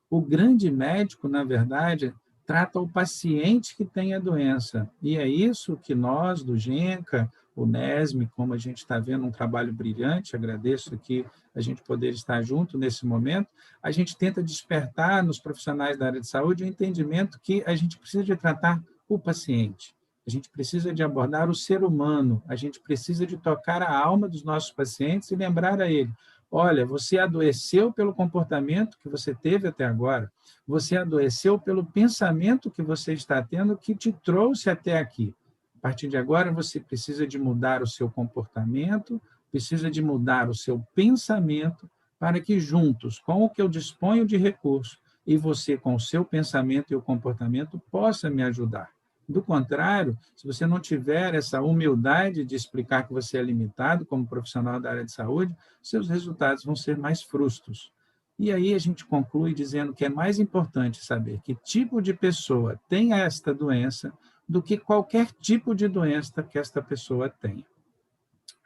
[SPEAKER 3] O grande médico, na verdade, trata o paciente que tem a doença. E é isso que nós, do GENCA, o NESM, como a gente está vendo, um trabalho brilhante, agradeço aqui a gente poder estar junto nesse momento, a gente tenta despertar nos profissionais da área de saúde o entendimento que a gente precisa de tratar o paciente, a gente precisa de abordar o ser humano, a gente precisa de tocar a alma dos nossos pacientes e lembrar a ele: olha, você adoeceu pelo comportamento que você teve até agora, você adoeceu pelo pensamento que você está tendo que te trouxe até aqui. A partir de agora, você precisa de mudar o seu comportamento, precisa de mudar o seu pensamento, para que juntos, com o que eu disponho de recurso, e você, com o seu pensamento e o comportamento, possa me ajudar. Do contrário, se você não tiver essa humildade de explicar que você é limitado como profissional da área de saúde, seus resultados vão ser mais frustros. E aí a gente conclui dizendo que é mais importante saber que tipo de pessoa tem esta doença do que qualquer tipo de doença que esta pessoa tenha.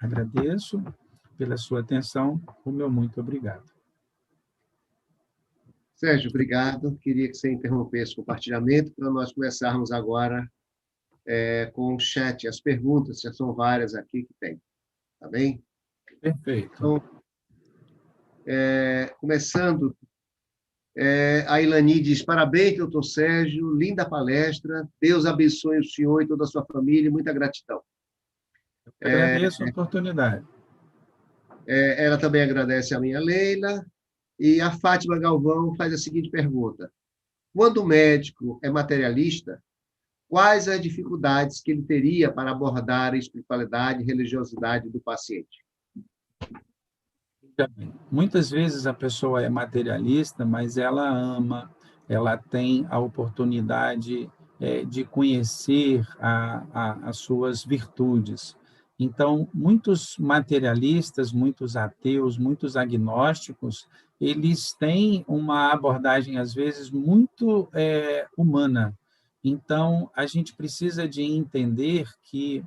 [SPEAKER 3] Agradeço pela sua atenção, o meu muito obrigado.
[SPEAKER 1] Sérgio, obrigado. Queria que você interrompesse o compartilhamento para nós começarmos agora com o chat, as perguntas, já são várias aqui que tem. Tá bem?
[SPEAKER 3] Perfeito.
[SPEAKER 1] Então, começando, a Ilani diz, parabéns, doutor Sérgio, linda palestra, Deus abençoe o senhor e toda a sua família, muita gratidão.
[SPEAKER 3] Agradeço a oportunidade.
[SPEAKER 1] Ela também agradece a minha Leila, e a Fátima Galvão faz a seguinte pergunta, quando o médico é materialista, quais as dificuldades que ele teria para abordar a espiritualidade e religiosidade do paciente?
[SPEAKER 3] Muitas vezes a pessoa é materialista, mas ela ama, ela tem a oportunidade de conhecer as suas virtudes. Então, muitos materialistas, muitos ateus, muitos agnósticos, eles têm uma abordagem, às vezes, muito humana. Então, a gente precisa de entender que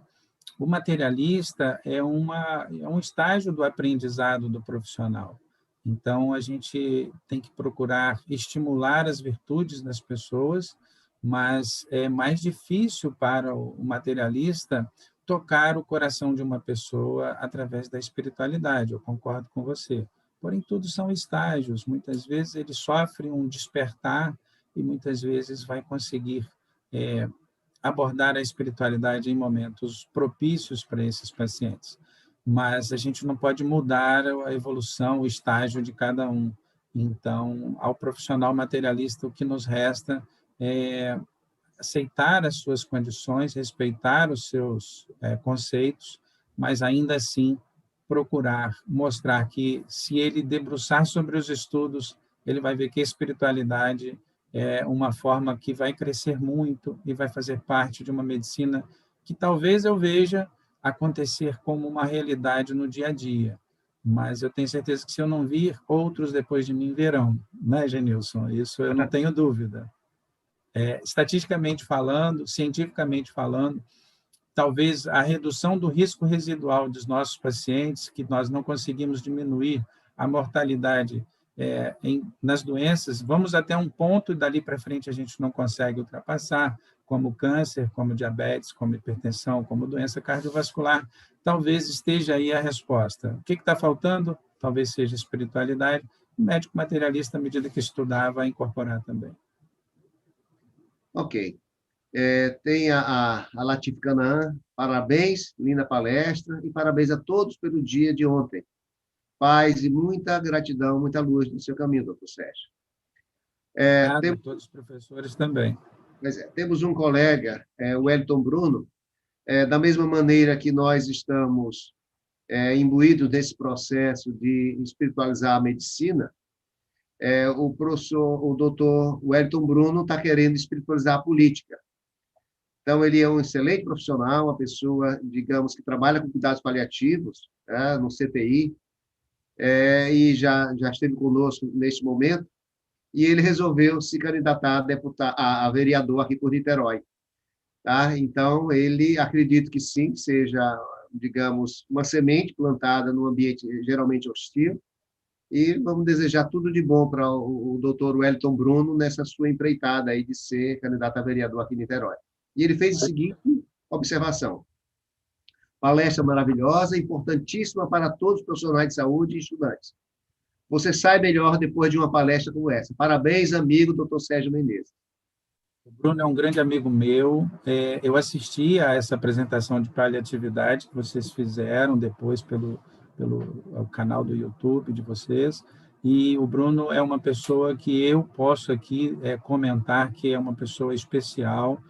[SPEAKER 3] o materialista é um estágio do aprendizado do profissional. Então, a gente tem que procurar estimular as virtudes das pessoas, mas é mais difícil para o materialista tocar o coração de uma pessoa através da espiritualidade, eu concordo com você. Porém, tudo são estágios. Muitas vezes ele sofre um despertar e muitas vezes vai conseguir abordar a espiritualidade em momentos propícios para esses pacientes. Mas a gente não pode mudar a evolução, o estágio de cada um. Então, ao profissional materialista, o que nos resta é aceitar as suas condições, respeitar os seus conceitos, mas ainda assim procurar mostrar que, se ele debruçar sobre os estudos, ele vai ver que a espiritualidade é uma forma que vai crescer muito e vai fazer parte de uma medicina que talvez eu veja acontecer como uma realidade no dia a dia. Mas eu tenho certeza que, se eu não vir, outros depois de mim verão, né, Genilson? Isso eu não tenho dúvida. Estatisticamente falando, cientificamente falando, talvez a redução do risco residual dos nossos pacientes, que nós não conseguimos diminuir a mortalidade nas doenças, vamos até um ponto e dali para frente a gente não consegue ultrapassar, como câncer, como diabetes, como hipertensão, como doença cardiovascular. Talvez esteja aí a resposta. O que está faltando? Talvez seja espiritualidade. O médico materialista, à medida que estudar, vai incorporar também.
[SPEAKER 1] Ok. Tem a Latif Canaã, parabéns, linda palestra, e parabéns a todos pelo dia de ontem. Paz e muita gratidão, muita luz no seu caminho, doutor Sérgio.
[SPEAKER 3] A todos os professores também.
[SPEAKER 1] Temos um colega, o Wellington Bruno, da mesma maneira que nós estamos imbuídos nesse processo de espiritualizar a medicina, o doutor Wellington Bruno está querendo espiritualizar a política. Então, ele é um excelente profissional, uma pessoa, digamos, que trabalha com cuidados paliativos, no CTI, e já esteve conosco neste momento, e ele resolveu se candidatar a vereador aqui por Niterói. Tá? Então, ele acredita que sim, seja, digamos, uma semente plantada num ambiente geralmente hostil, e vamos desejar tudo de bom para o doutor Wellington Bruno nessa sua empreitada aí de ser candidato a vereador aqui em Niterói. E ele fez a seguinte observação. Palestra maravilhosa, importantíssima para todos os profissionais de saúde e estudantes. Você sai melhor depois de uma palestra como essa. Parabéns, amigo doutor Sérgio Menezes.
[SPEAKER 3] O Bruno é um grande amigo meu. Eu assisti a essa apresentação de paliatividade que vocês fizeram depois pelo pelo canal do YouTube de vocês. E o Bruno é uma pessoa que eu posso aqui comentar que é uma pessoa especial,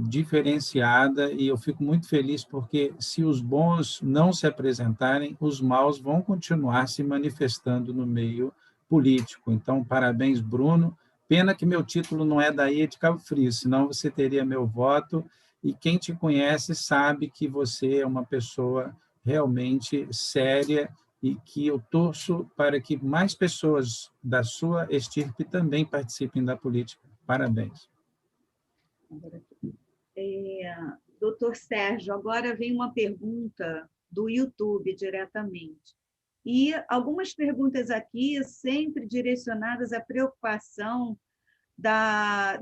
[SPEAKER 3] diferenciada, e eu fico muito feliz porque se os bons não se apresentarem, os maus vão continuar se manifestando no meio político. Então, parabéns, Bruno. Pena que meu título não é daí de Cabo Frio, senão você teria meu voto, e quem te conhece sabe que você é uma pessoa realmente séria e que eu torço para que mais pessoas da sua estirpe também participem da política. Parabéns.
[SPEAKER 2] Doutor Sérgio, agora vem uma pergunta do YouTube diretamente. E algumas perguntas aqui sempre direcionadas à preocupação da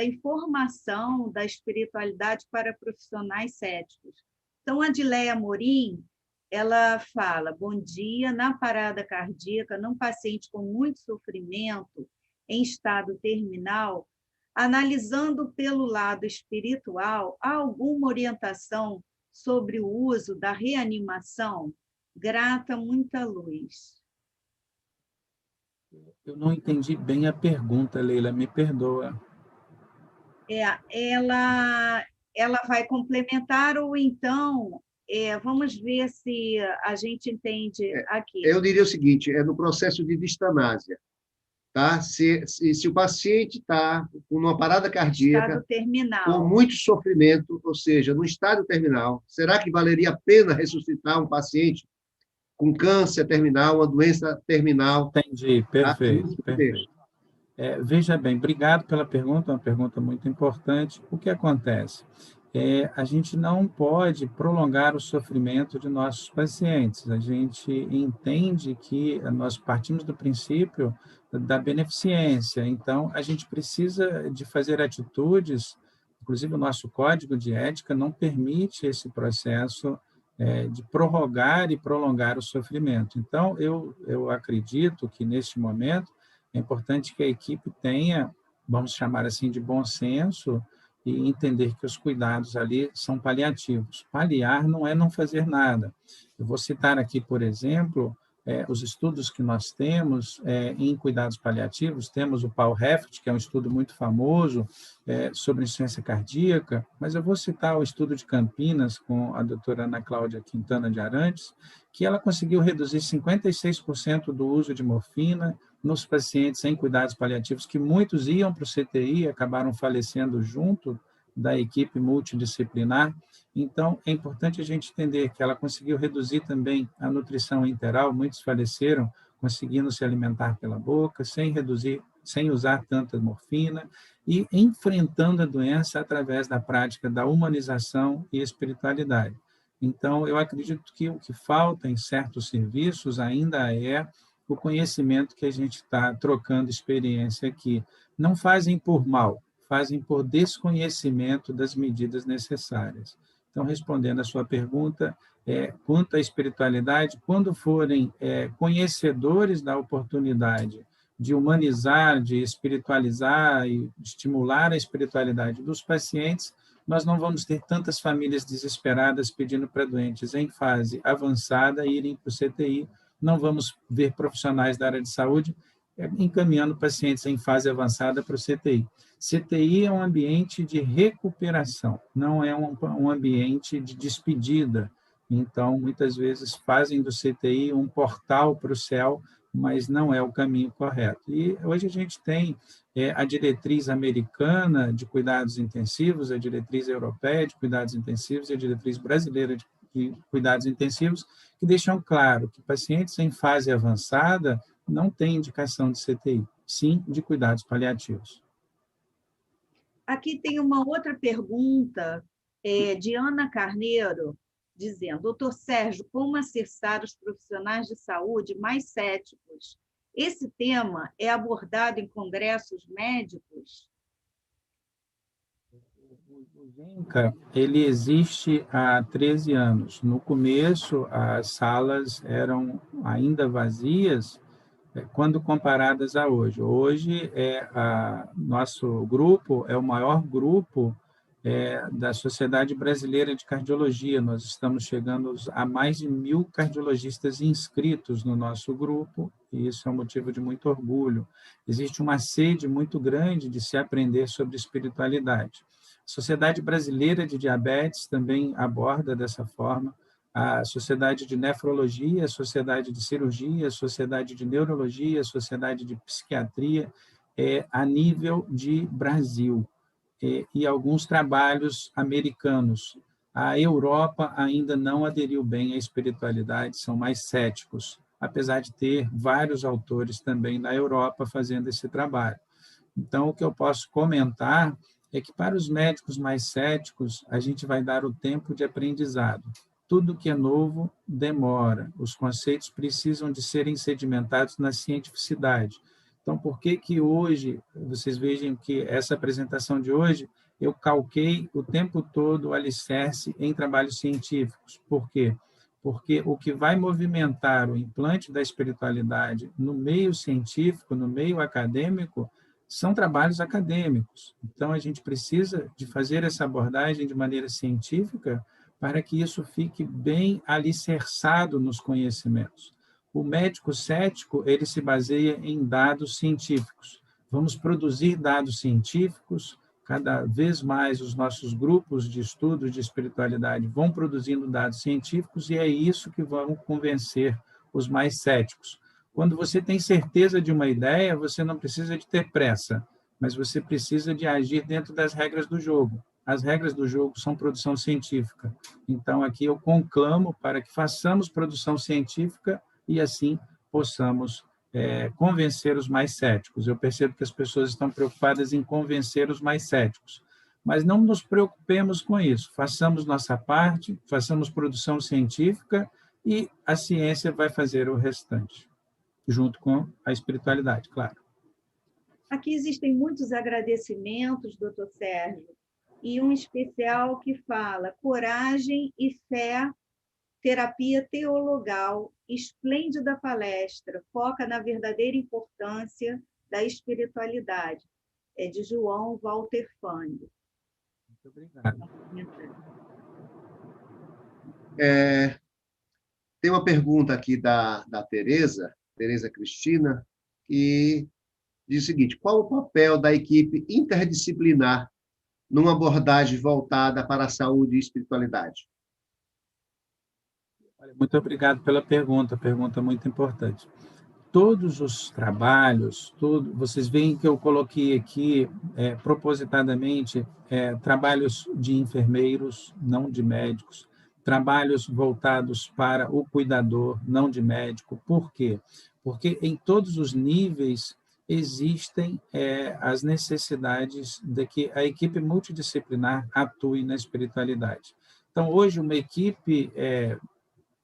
[SPEAKER 2] informação da espiritualidade para profissionais céticos. Então, a Adileia Amorim, ela fala: bom dia, na parada cardíaca, num paciente com muito sofrimento, em estado terminal, analisando pelo lado espiritual, há alguma orientação sobre o uso da reanimação? Grata, muita luz.
[SPEAKER 3] Eu não entendi bem a pergunta, Leila, me perdoa.
[SPEAKER 2] Ela vai complementar ou então, vamos ver se a gente entende aqui.
[SPEAKER 1] Eu diria o seguinte, no processo de distanásia. Tá? Se o paciente está com uma parada cardíaca, com muito sofrimento, ou seja, no estado terminal, será que valeria a pena ressuscitar um paciente com câncer terminal, uma doença terminal?
[SPEAKER 3] Entendi, perfeito. Tá? Perfeito. Veja bem, obrigado pela pergunta, uma pergunta muito importante. O que acontece? A gente não pode prolongar o sofrimento de nossos pacientes. A gente entende que nós partimos do princípio da beneficência, então a gente precisa de fazer atitudes, inclusive o nosso código de ética não permite esse processo de prorrogar e prolongar o sofrimento. Então, eu acredito que, neste momento, é importante que a equipe tenha, vamos chamar assim, de bom senso e entender que os cuidados ali são paliativos. Paliar não é não fazer nada. Eu vou citar aqui, por exemplo, os estudos que nós temos em cuidados paliativos. Temos o PAU-REFT, que é um estudo muito famoso sobre insuficiência cardíaca, mas eu vou citar o estudo de Campinas com a doutora Ana Cláudia Quintana de Arantes, que ela conseguiu reduzir 56% do uso de morfina nos pacientes em cuidados paliativos, que muitos iam para o CTI e acabaram falecendo junto da equipe multidisciplinar. Então, é importante a gente entender que ela conseguiu reduzir também a nutrição enteral, muitos faleceram conseguindo se alimentar pela boca, sem usar tanta morfina, e enfrentando a doença através da prática da humanização e espiritualidade. Então, eu acredito que o que falta em certos serviços ainda é o conhecimento que a gente está trocando experiência aqui. Não fazem por mal, fazem por desconhecimento das medidas necessárias. Então, respondendo a sua pergunta, quanto à espiritualidade, quando forem conhecedores da oportunidade de humanizar, de espiritualizar e estimular a espiritualidade dos pacientes, nós não vamos ter tantas famílias desesperadas pedindo para doentes em fase avançada irem para o CTI, não vamos ver profissionais da área de saúde encaminhando pacientes em fase avançada para o CTI. CTI é um ambiente de recuperação, não é um ambiente de despedida. Então, muitas vezes fazem do CTI um portal para o céu, mas não é o caminho correto. E hoje a gente tem a diretriz americana de cuidados intensivos, a diretriz europeia de cuidados intensivos e a diretriz brasileira de cuidados intensivos, que deixam claro que pacientes em fase avançada não têm indicação de CTI, sim de cuidados paliativos.
[SPEAKER 2] Aqui tem uma outra pergunta de Ana Carneiro, dizendo: doutor Sérgio, como acessar os profissionais de saúde mais céticos? Esse tema é abordado em congressos médicos?
[SPEAKER 3] O GENCA, ele existe há 13 anos. No começo, as salas eram ainda vazias, quando comparadas a hoje. Hoje, nosso grupo é o maior grupo da Sociedade Brasileira de Cardiologia. Nós estamos chegando a mais de 1.000 cardiologistas inscritos no nosso grupo, e isso é um motivo de muito orgulho. Existe uma sede muito grande de se aprender sobre espiritualidade. A Sociedade Brasileira de Diabetes também aborda dessa forma, a Sociedade de Nefrologia, a Sociedade de Cirurgia, a Sociedade de Neurologia, a Sociedade de Psiquiatria, a nível de Brasil, e alguns trabalhos americanos. A Europa ainda não aderiu bem à espiritualidade, são mais céticos, apesar de ter vários autores também na Europa fazendo esse trabalho. Então, o que eu posso comentar é que, para os médicos mais céticos, a gente vai dar o tempo de aprendizado. Tudo que é novo demora, os conceitos precisam de serem sedimentados na cientificidade. Então, por que que hoje, vocês vejam que essa apresentação de hoje, eu calquei o tempo todo o alicerce em trabalhos científicos. Por quê? Porque o que vai movimentar o implante da espiritualidade no meio científico, no meio acadêmico, são trabalhos acadêmicos. Então, a gente precisa de fazer essa abordagem de maneira científica para que isso fique bem alicerçado nos conhecimentos. O médico cético, ele se baseia em dados científicos. Vamos produzir dados científicos, cada vez mais os nossos grupos de estudo de espiritualidade vão produzindo dados científicos, e é isso que vão convencer os mais céticos. Quando você tem certeza de uma ideia, você não precisa de ter pressa, mas você precisa de agir dentro das regras do jogo. As regras do jogo são produção científica. Então, aqui eu conclamo para que façamos produção científica e, assim, possamos convencer os mais céticos. Eu percebo que as pessoas estão preocupadas em convencer os mais céticos, mas não nos preocupemos com isso. Façamos nossa parte, façamos produção científica e a ciência vai fazer o restante, junto com a espiritualidade, claro.
[SPEAKER 2] Aqui existem muitos agradecimentos, doutor Sérgio, e um especial que fala coragem e fé, terapia teologal, esplêndida palestra, foca na verdadeira importância da espiritualidade. É de João Walter Fang.
[SPEAKER 3] Muito obrigado.
[SPEAKER 1] Tem uma pergunta aqui da Tereza Cristina, que diz o seguinte: qual o papel da equipe interdisciplinar numa abordagem voltada para a saúde e espiritualidade?
[SPEAKER 3] Muito obrigado pela pergunta muito importante. Todos os trabalhos, vocês veem que eu coloquei aqui, propositadamente, trabalhos de enfermeiros, não de médicos, trabalhos voltados para o cuidador, não de médico. Por quê? Porque em todos os níveis existem as necessidades de que a equipe multidisciplinar atue na espiritualidade. Então, hoje, uma equipe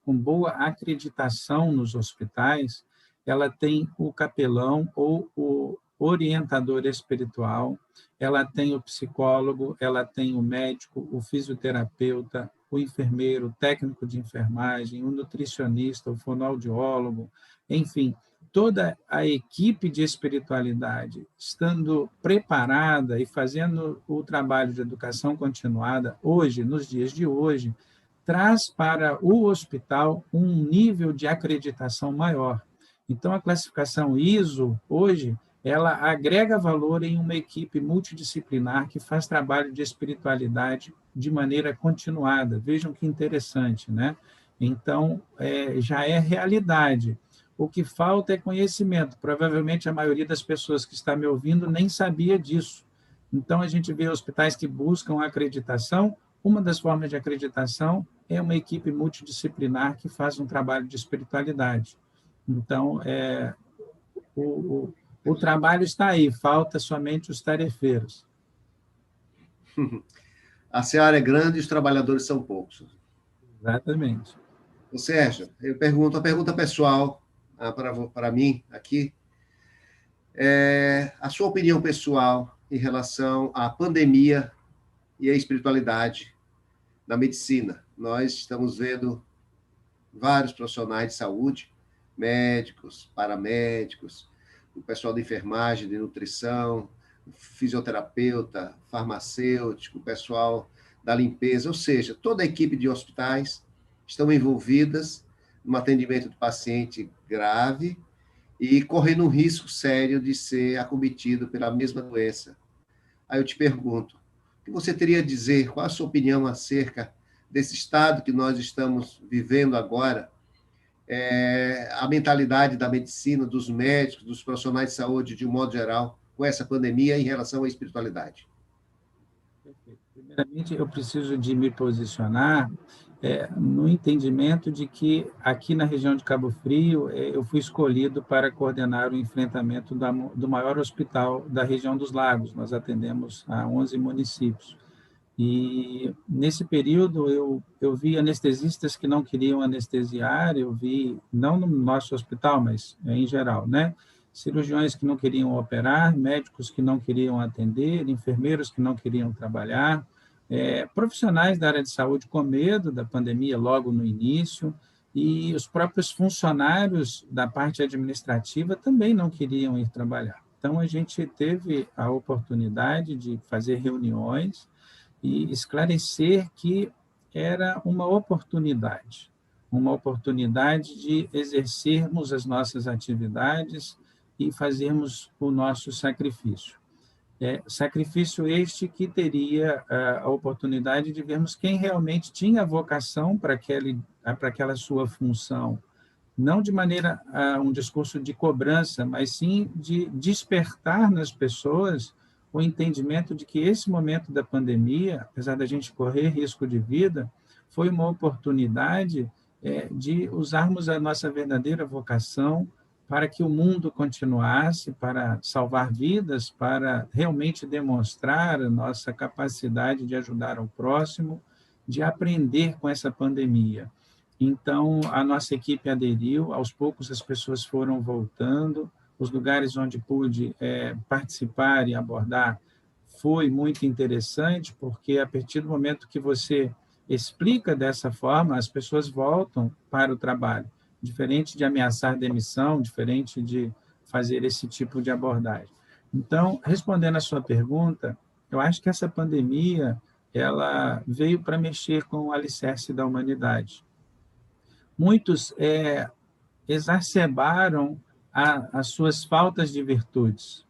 [SPEAKER 3] com boa acreditação nos hospitais, ela tem o capelão ou o orientador espiritual, ela tem o psicólogo, ela tem o médico, o fisioterapeuta, o enfermeiro, o técnico de enfermagem, o nutricionista, o fonoaudiólogo, enfim, toda a equipe de espiritualidade estando preparada e fazendo o trabalho de educação continuada hoje, nos dias de hoje, traz para o hospital um nível de acreditação maior. Então, a classificação ISO, hoje, ela agrega valor em uma equipe multidisciplinar que faz trabalho de espiritualidade de maneira continuada. Vejam que interessante, né? Então, já é realidade. O que falta é conhecimento. Provavelmente, a maioria das pessoas que está me ouvindo nem sabia disso. Então, a gente vê hospitais que buscam acreditação. Uma das formas de acreditação é uma equipe multidisciplinar que faz um trabalho de espiritualidade. Então, o trabalho está aí, falta somente os tarefeiros.
[SPEAKER 1] A seara é grande e os trabalhadores são poucos.
[SPEAKER 3] Exatamente.
[SPEAKER 1] Ô, Sérgio, eu pergunto, a pergunta pessoal para mim aqui, a sua opinião pessoal em relação à pandemia e à espiritualidade na medicina. Nós estamos vendo vários profissionais de saúde, médicos, paramédicos, o pessoal de enfermagem, de nutrição, fisioterapeuta, farmacêutico, pessoal da limpeza, ou seja, toda a equipe de hospitais estão envolvidas no atendimento do paciente grave e correndo um risco sério de ser acometido pela mesma doença. Aí eu te pergunto, o que você teria a dizer, qual a sua opinião acerca desse estado que nós estamos vivendo agora, a mentalidade da medicina, dos médicos, dos profissionais de saúde, de um modo geral, com essa pandemia em relação à espiritualidade?
[SPEAKER 3] Perfeito. Primeiramente, eu preciso de me posicionar no entendimento de que aqui na região de Cabo Frio eu fui escolhido para coordenar o enfrentamento do maior hospital da região dos Lagos. Nós atendemos a 11 municípios. E nesse período eu vi anestesistas que não queriam anestesiar, eu vi, não no nosso hospital, mas em geral, né? Cirurgiões que não queriam operar, médicos que não queriam atender, enfermeiros que não queriam trabalhar, profissionais da área de saúde com medo da pandemia logo no início, e os próprios funcionários da parte administrativa também não queriam ir trabalhar. Então, a gente teve a oportunidade de fazer reuniões e esclarecer que era uma oportunidade de exercermos as nossas atividades e fazermos o nosso sacrifício. Sacrifício este que teria a oportunidade de vermos quem realmente tinha vocação para aquela sua função, não de maneira um discurso de cobrança, mas sim de despertar nas pessoas o entendimento de que esse momento da pandemia, apesar da gente correr risco de vida, foi uma oportunidade de usarmos a nossa verdadeira vocação para que o mundo continuasse, para salvar vidas, para realmente demonstrar a nossa capacidade de ajudar ao próximo, de aprender com essa pandemia. Então, a nossa equipe aderiu, aos poucos as pessoas foram voltando, os lugares onde pude participar e abordar foi muito interessante, porque a partir do momento que você explica dessa forma, as pessoas voltam para o trabalho, diferente de ameaçar demissão, diferente de fazer esse tipo de abordagem. Então, respondendo à sua pergunta, eu acho que essa pandemia ela veio para mexer com o alicerce da humanidade. Muitos exacerbaram as suas faltas de virtudes.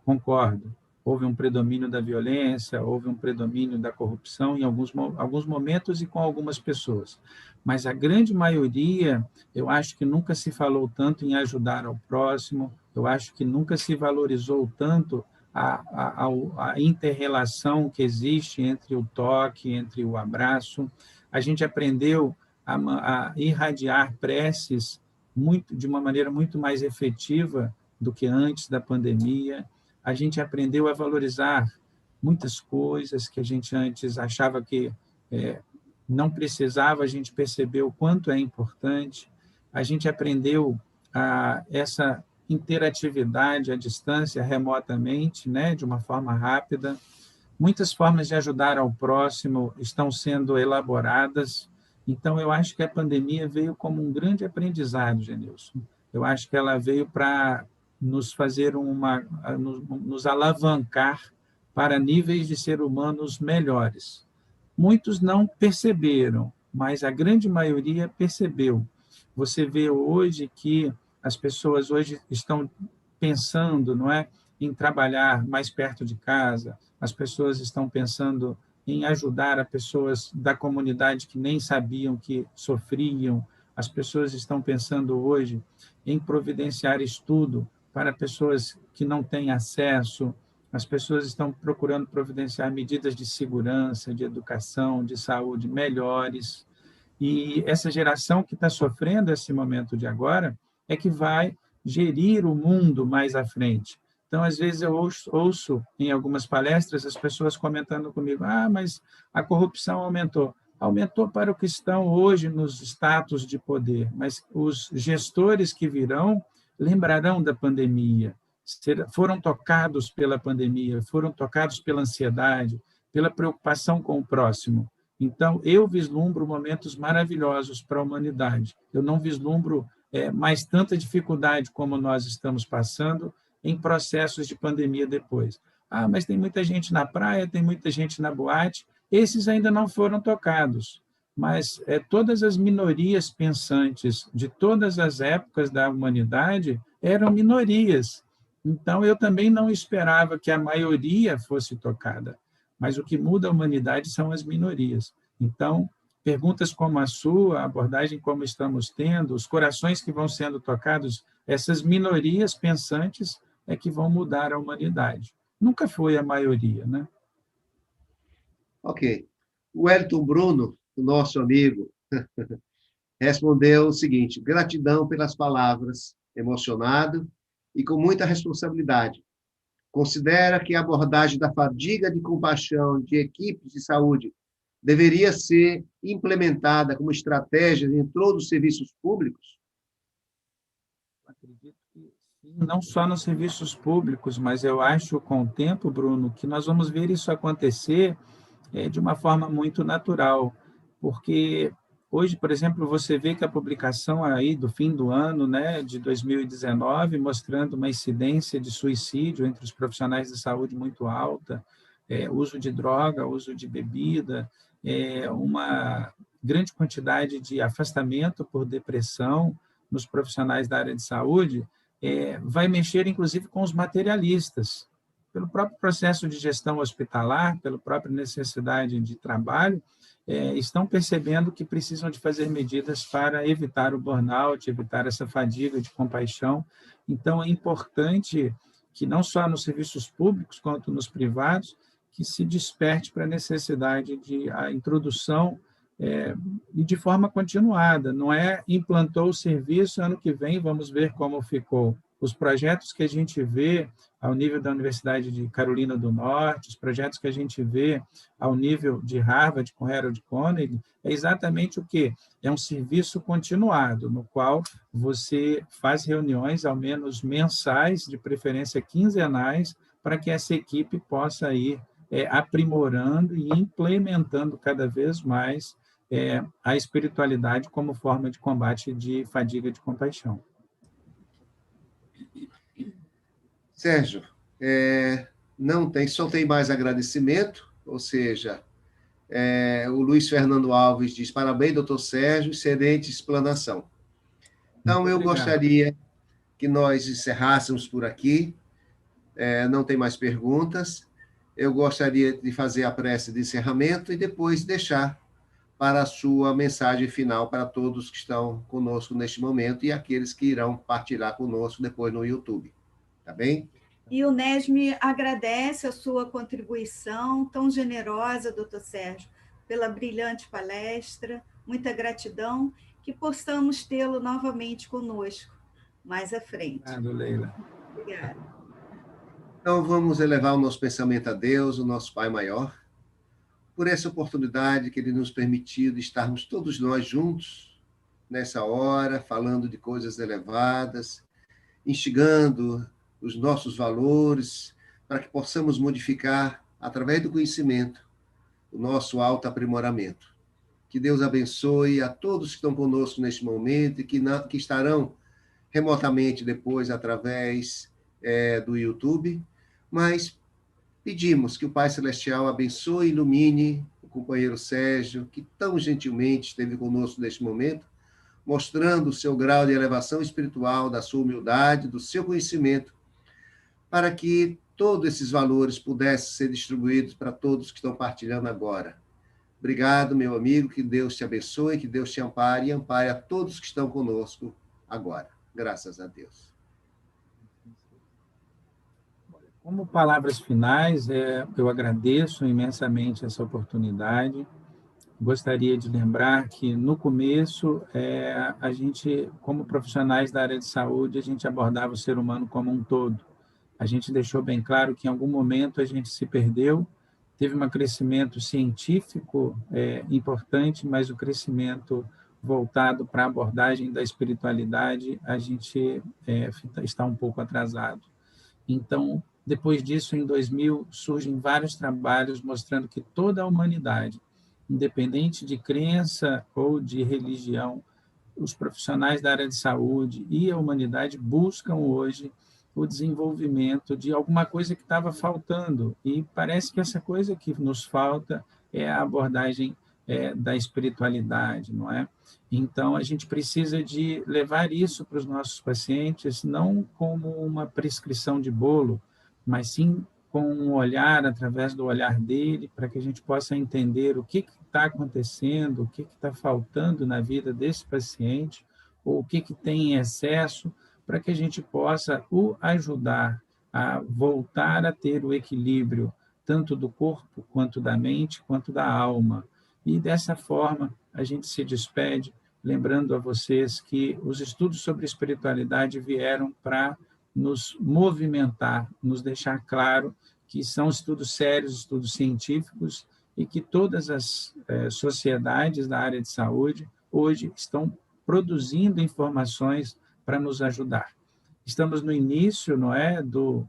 [SPEAKER 3] Concordo. Houve um predomínio da violência, houve um predomínio da corrupção em alguns momentos e com algumas pessoas. Mas a grande maioria, eu acho que nunca se falou tanto em ajudar ao próximo, eu acho que nunca se valorizou tanto a inter-relação que existe entre o toque, entre o abraço. A gente aprendeu a irradiar preces de uma maneira muito mais efetiva do que antes da pandemia. A gente aprendeu a valorizar muitas coisas que a gente antes achava que não precisava, a gente percebeu o quanto é importante. A gente aprendeu essa interatividade à distância, remotamente, né, de uma forma rápida. Muitas formas de ajudar ao próximo estão sendo elaboradas. Então, eu acho que a pandemia veio como um grande aprendizado, Genilson. Eu acho que ela veio para nos fazer nos alavancar para níveis de ser humanos melhores. Muitos não perceberam, mas a grande maioria percebeu. Você vê hoje que as pessoas hoje estão pensando, não é, em trabalhar mais perto de casa, as pessoas estão pensando em ajudar as pessoas da comunidade que nem sabiam que sofriam, as pessoas estão pensando hoje em providenciar estudo para pessoas que não têm acesso, as pessoas estão procurando providenciar medidas de segurança, de educação, de saúde melhores, e essa geração que está sofrendo esse momento de agora é que vai gerir o mundo mais à frente. Então, às vezes, eu ouço em algumas palestras as pessoas comentando comigo, mas a corrupção aumentou. Aumentou para o que estão hoje nos status de poder, mas os gestores que virão lembrarão da pandemia, foram tocados pela pandemia, foram tocados pela ansiedade, pela preocupação com o próximo. Então, eu vislumbro momentos maravilhosos para a humanidade. Eu não vislumbro mais tanta dificuldade como nós estamos passando, em processos de pandemia depois. Ah, mas tem muita gente na praia, tem muita gente na boate, esses ainda não foram tocados, mas todas as minorias pensantes de todas as épocas da humanidade eram minorias. Então, eu também não esperava que a maioria fosse tocada, mas o que muda a humanidade são as minorias. Então, perguntas como a sua, a abordagem como estamos tendo, os corações que vão sendo tocados, essas minorias pensantes é que vão mudar a humanidade. Nunca foi a maioria, né?
[SPEAKER 1] Ok. O Wellington Bruno, o nosso amigo, respondeu o seguinte: gratidão pelas palavras, emocionado e com muita responsabilidade. Considera que a abordagem da fadiga de compaixão de equipes de saúde deveria ser implementada como estratégia em todos os serviços públicos?
[SPEAKER 3] Acredito que sim, não só nos serviços públicos, mas eu acho, com o tempo, Bruno, que nós vamos ver isso acontecer de uma forma muito natural, porque hoje, por exemplo, você vê que a publicação aí do fim do ano, né, de 2019, mostrando uma incidência de suicídio entre os profissionais de saúde muito alta, uso de droga, uso de bebida, uma grande quantidade de afastamento por depressão nos profissionais da área de saúde, vai mexer, inclusive, com os materialistas, pelo próprio processo de gestão hospitalar, pela própria necessidade de trabalho, estão percebendo que precisam de fazer medidas para evitar o burnout, evitar essa fadiga de compaixão. Então, é importante que, não só nos serviços públicos, quanto nos privados, que se desperte para a necessidade de a introdução e de forma continuada. Não é implantou o serviço, ano que vem vamos ver como ficou. Os projetos que a gente vê ao nível da Universidade de Carolina do Norte, os projetos que a gente vê ao nível de Harvard com Harold Carnegie, é exatamente o quê? É um serviço continuado, no qual você faz reuniões, ao menos mensais, de preferência quinzenais, para que essa equipe possa ir aprimorando e implementando cada vez mais a espiritualidade como forma de combate de fadiga de compaixão.
[SPEAKER 1] Sérgio, só tem mais agradecimento, ou seja, o Luiz Fernando Alves diz: parabéns, doutor Sérgio, excelente explanação. Então, eu gostaria que nós encerrássemos por aqui, não tem mais perguntas. Eu gostaria de fazer a prece de encerramento e depois deixar para a sua mensagem final para todos que estão conosco neste momento e aqueles que irão partilhar conosco depois no YouTube. Tá bem?
[SPEAKER 2] E o NESM agradece a sua contribuição tão generosa, doutor Sérgio, pela brilhante palestra. Muita gratidão, que possamos tê-lo novamente conosco mais à frente.
[SPEAKER 3] Obrigado, Leila.
[SPEAKER 2] Obrigada.
[SPEAKER 1] Então, vamos elevar o nosso pensamento a Deus, o nosso Pai Maior, por essa oportunidade que Ele nos permitiu de estarmos todos nós juntos nessa hora, falando de coisas elevadas, instigando os nossos valores, para que possamos modificar, através do conhecimento, o nosso autoaprimoramento. Que Deus abençoe a todos que estão conosco neste momento e que estarão remotamente depois através do YouTube, mas pedimos que o Pai Celestial abençoe e ilumine o companheiro Sérgio, que tão gentilmente esteve conosco neste momento, mostrando o seu grau de elevação espiritual, da sua humildade, do seu conhecimento, para que todos esses valores pudessem ser distribuídos para todos que estão partilhando agora. Obrigado, meu amigo, que Deus te abençoe, que Deus te ampare e ampare a todos que estão conosco agora. Graças a Deus.
[SPEAKER 3] Como palavras finais, eu agradeço imensamente essa oportunidade. Gostaria de lembrar que, no começo, a gente, como profissionais da área de saúde, a gente abordava o ser humano como um todo. A gente deixou bem claro que, em algum momento, a gente se perdeu, teve um crescimento científico importante, mas o crescimento voltado para a abordagem da espiritualidade, a gente está um pouco atrasado. Então, depois disso, em 2000, surgem vários trabalhos mostrando que toda a humanidade, independente de crença ou de religião, os profissionais da área de saúde e a humanidade buscam hoje o desenvolvimento de alguma coisa que estava faltando. E parece que essa coisa que nos falta é a abordagem da espiritualidade, não é? Então, a gente precisa de levar isso para os nossos pacientes, não como uma prescrição de bolo, mas sim com um olhar, através do olhar dele, para que a gente possa entender o que está acontecendo, o que está faltando na vida desse paciente, ou o que tem em excesso, para que a gente possa o ajudar a voltar a ter o equilíbrio, tanto do corpo, quanto da mente, quanto da alma. E, dessa forma, a gente se despede, lembrando a vocês que os estudos sobre espiritualidade vieram para nos movimentar, nos deixar claro que são estudos sérios, estudos científicos, e que todas as sociedades da área de saúde hoje estão produzindo informações para nos ajudar. Estamos no início, não é, do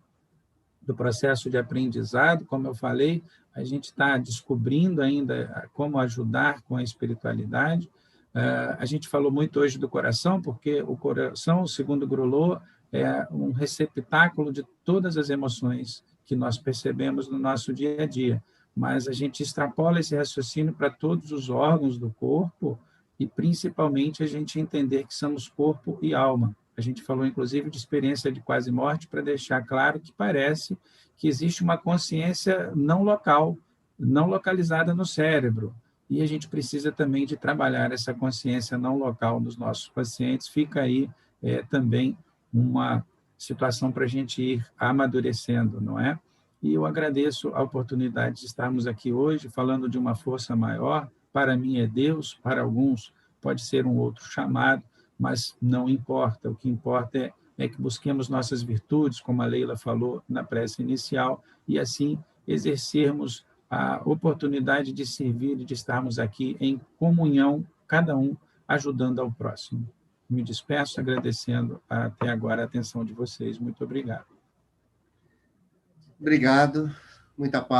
[SPEAKER 3] processo de aprendizado, como eu falei, a gente está descobrindo ainda como ajudar com a espiritualidade. A gente falou muito hoje do coração, porque o coração, segundo Grolot, é um receptáculo de todas as emoções que nós percebemos no nosso dia a dia. Mas a gente extrapola esse raciocínio para todos os órgãos do corpo e, principalmente, a gente entender que somos corpo e alma. A gente falou, inclusive, de experiência de quase morte, para deixar claro que parece que existe uma consciência não local, não localizada no cérebro. E a gente precisa também de trabalhar essa consciência não local nos nossos pacientes. Fica aí também uma situação para a gente ir amadurecendo, não é? E eu agradeço a oportunidade de estarmos aqui hoje, falando de uma força maior. Para mim é Deus, para alguns pode ser um outro chamado, mas não importa. O que importa é que busquemos nossas virtudes, como a Leila falou na prece inicial, e assim exercermos a oportunidade de servir e de estarmos aqui em comunhão, cada um ajudando ao próximo. Me despeço agradecendo até agora a atenção de vocês. Muito obrigado.
[SPEAKER 1] Obrigado. Muita paz.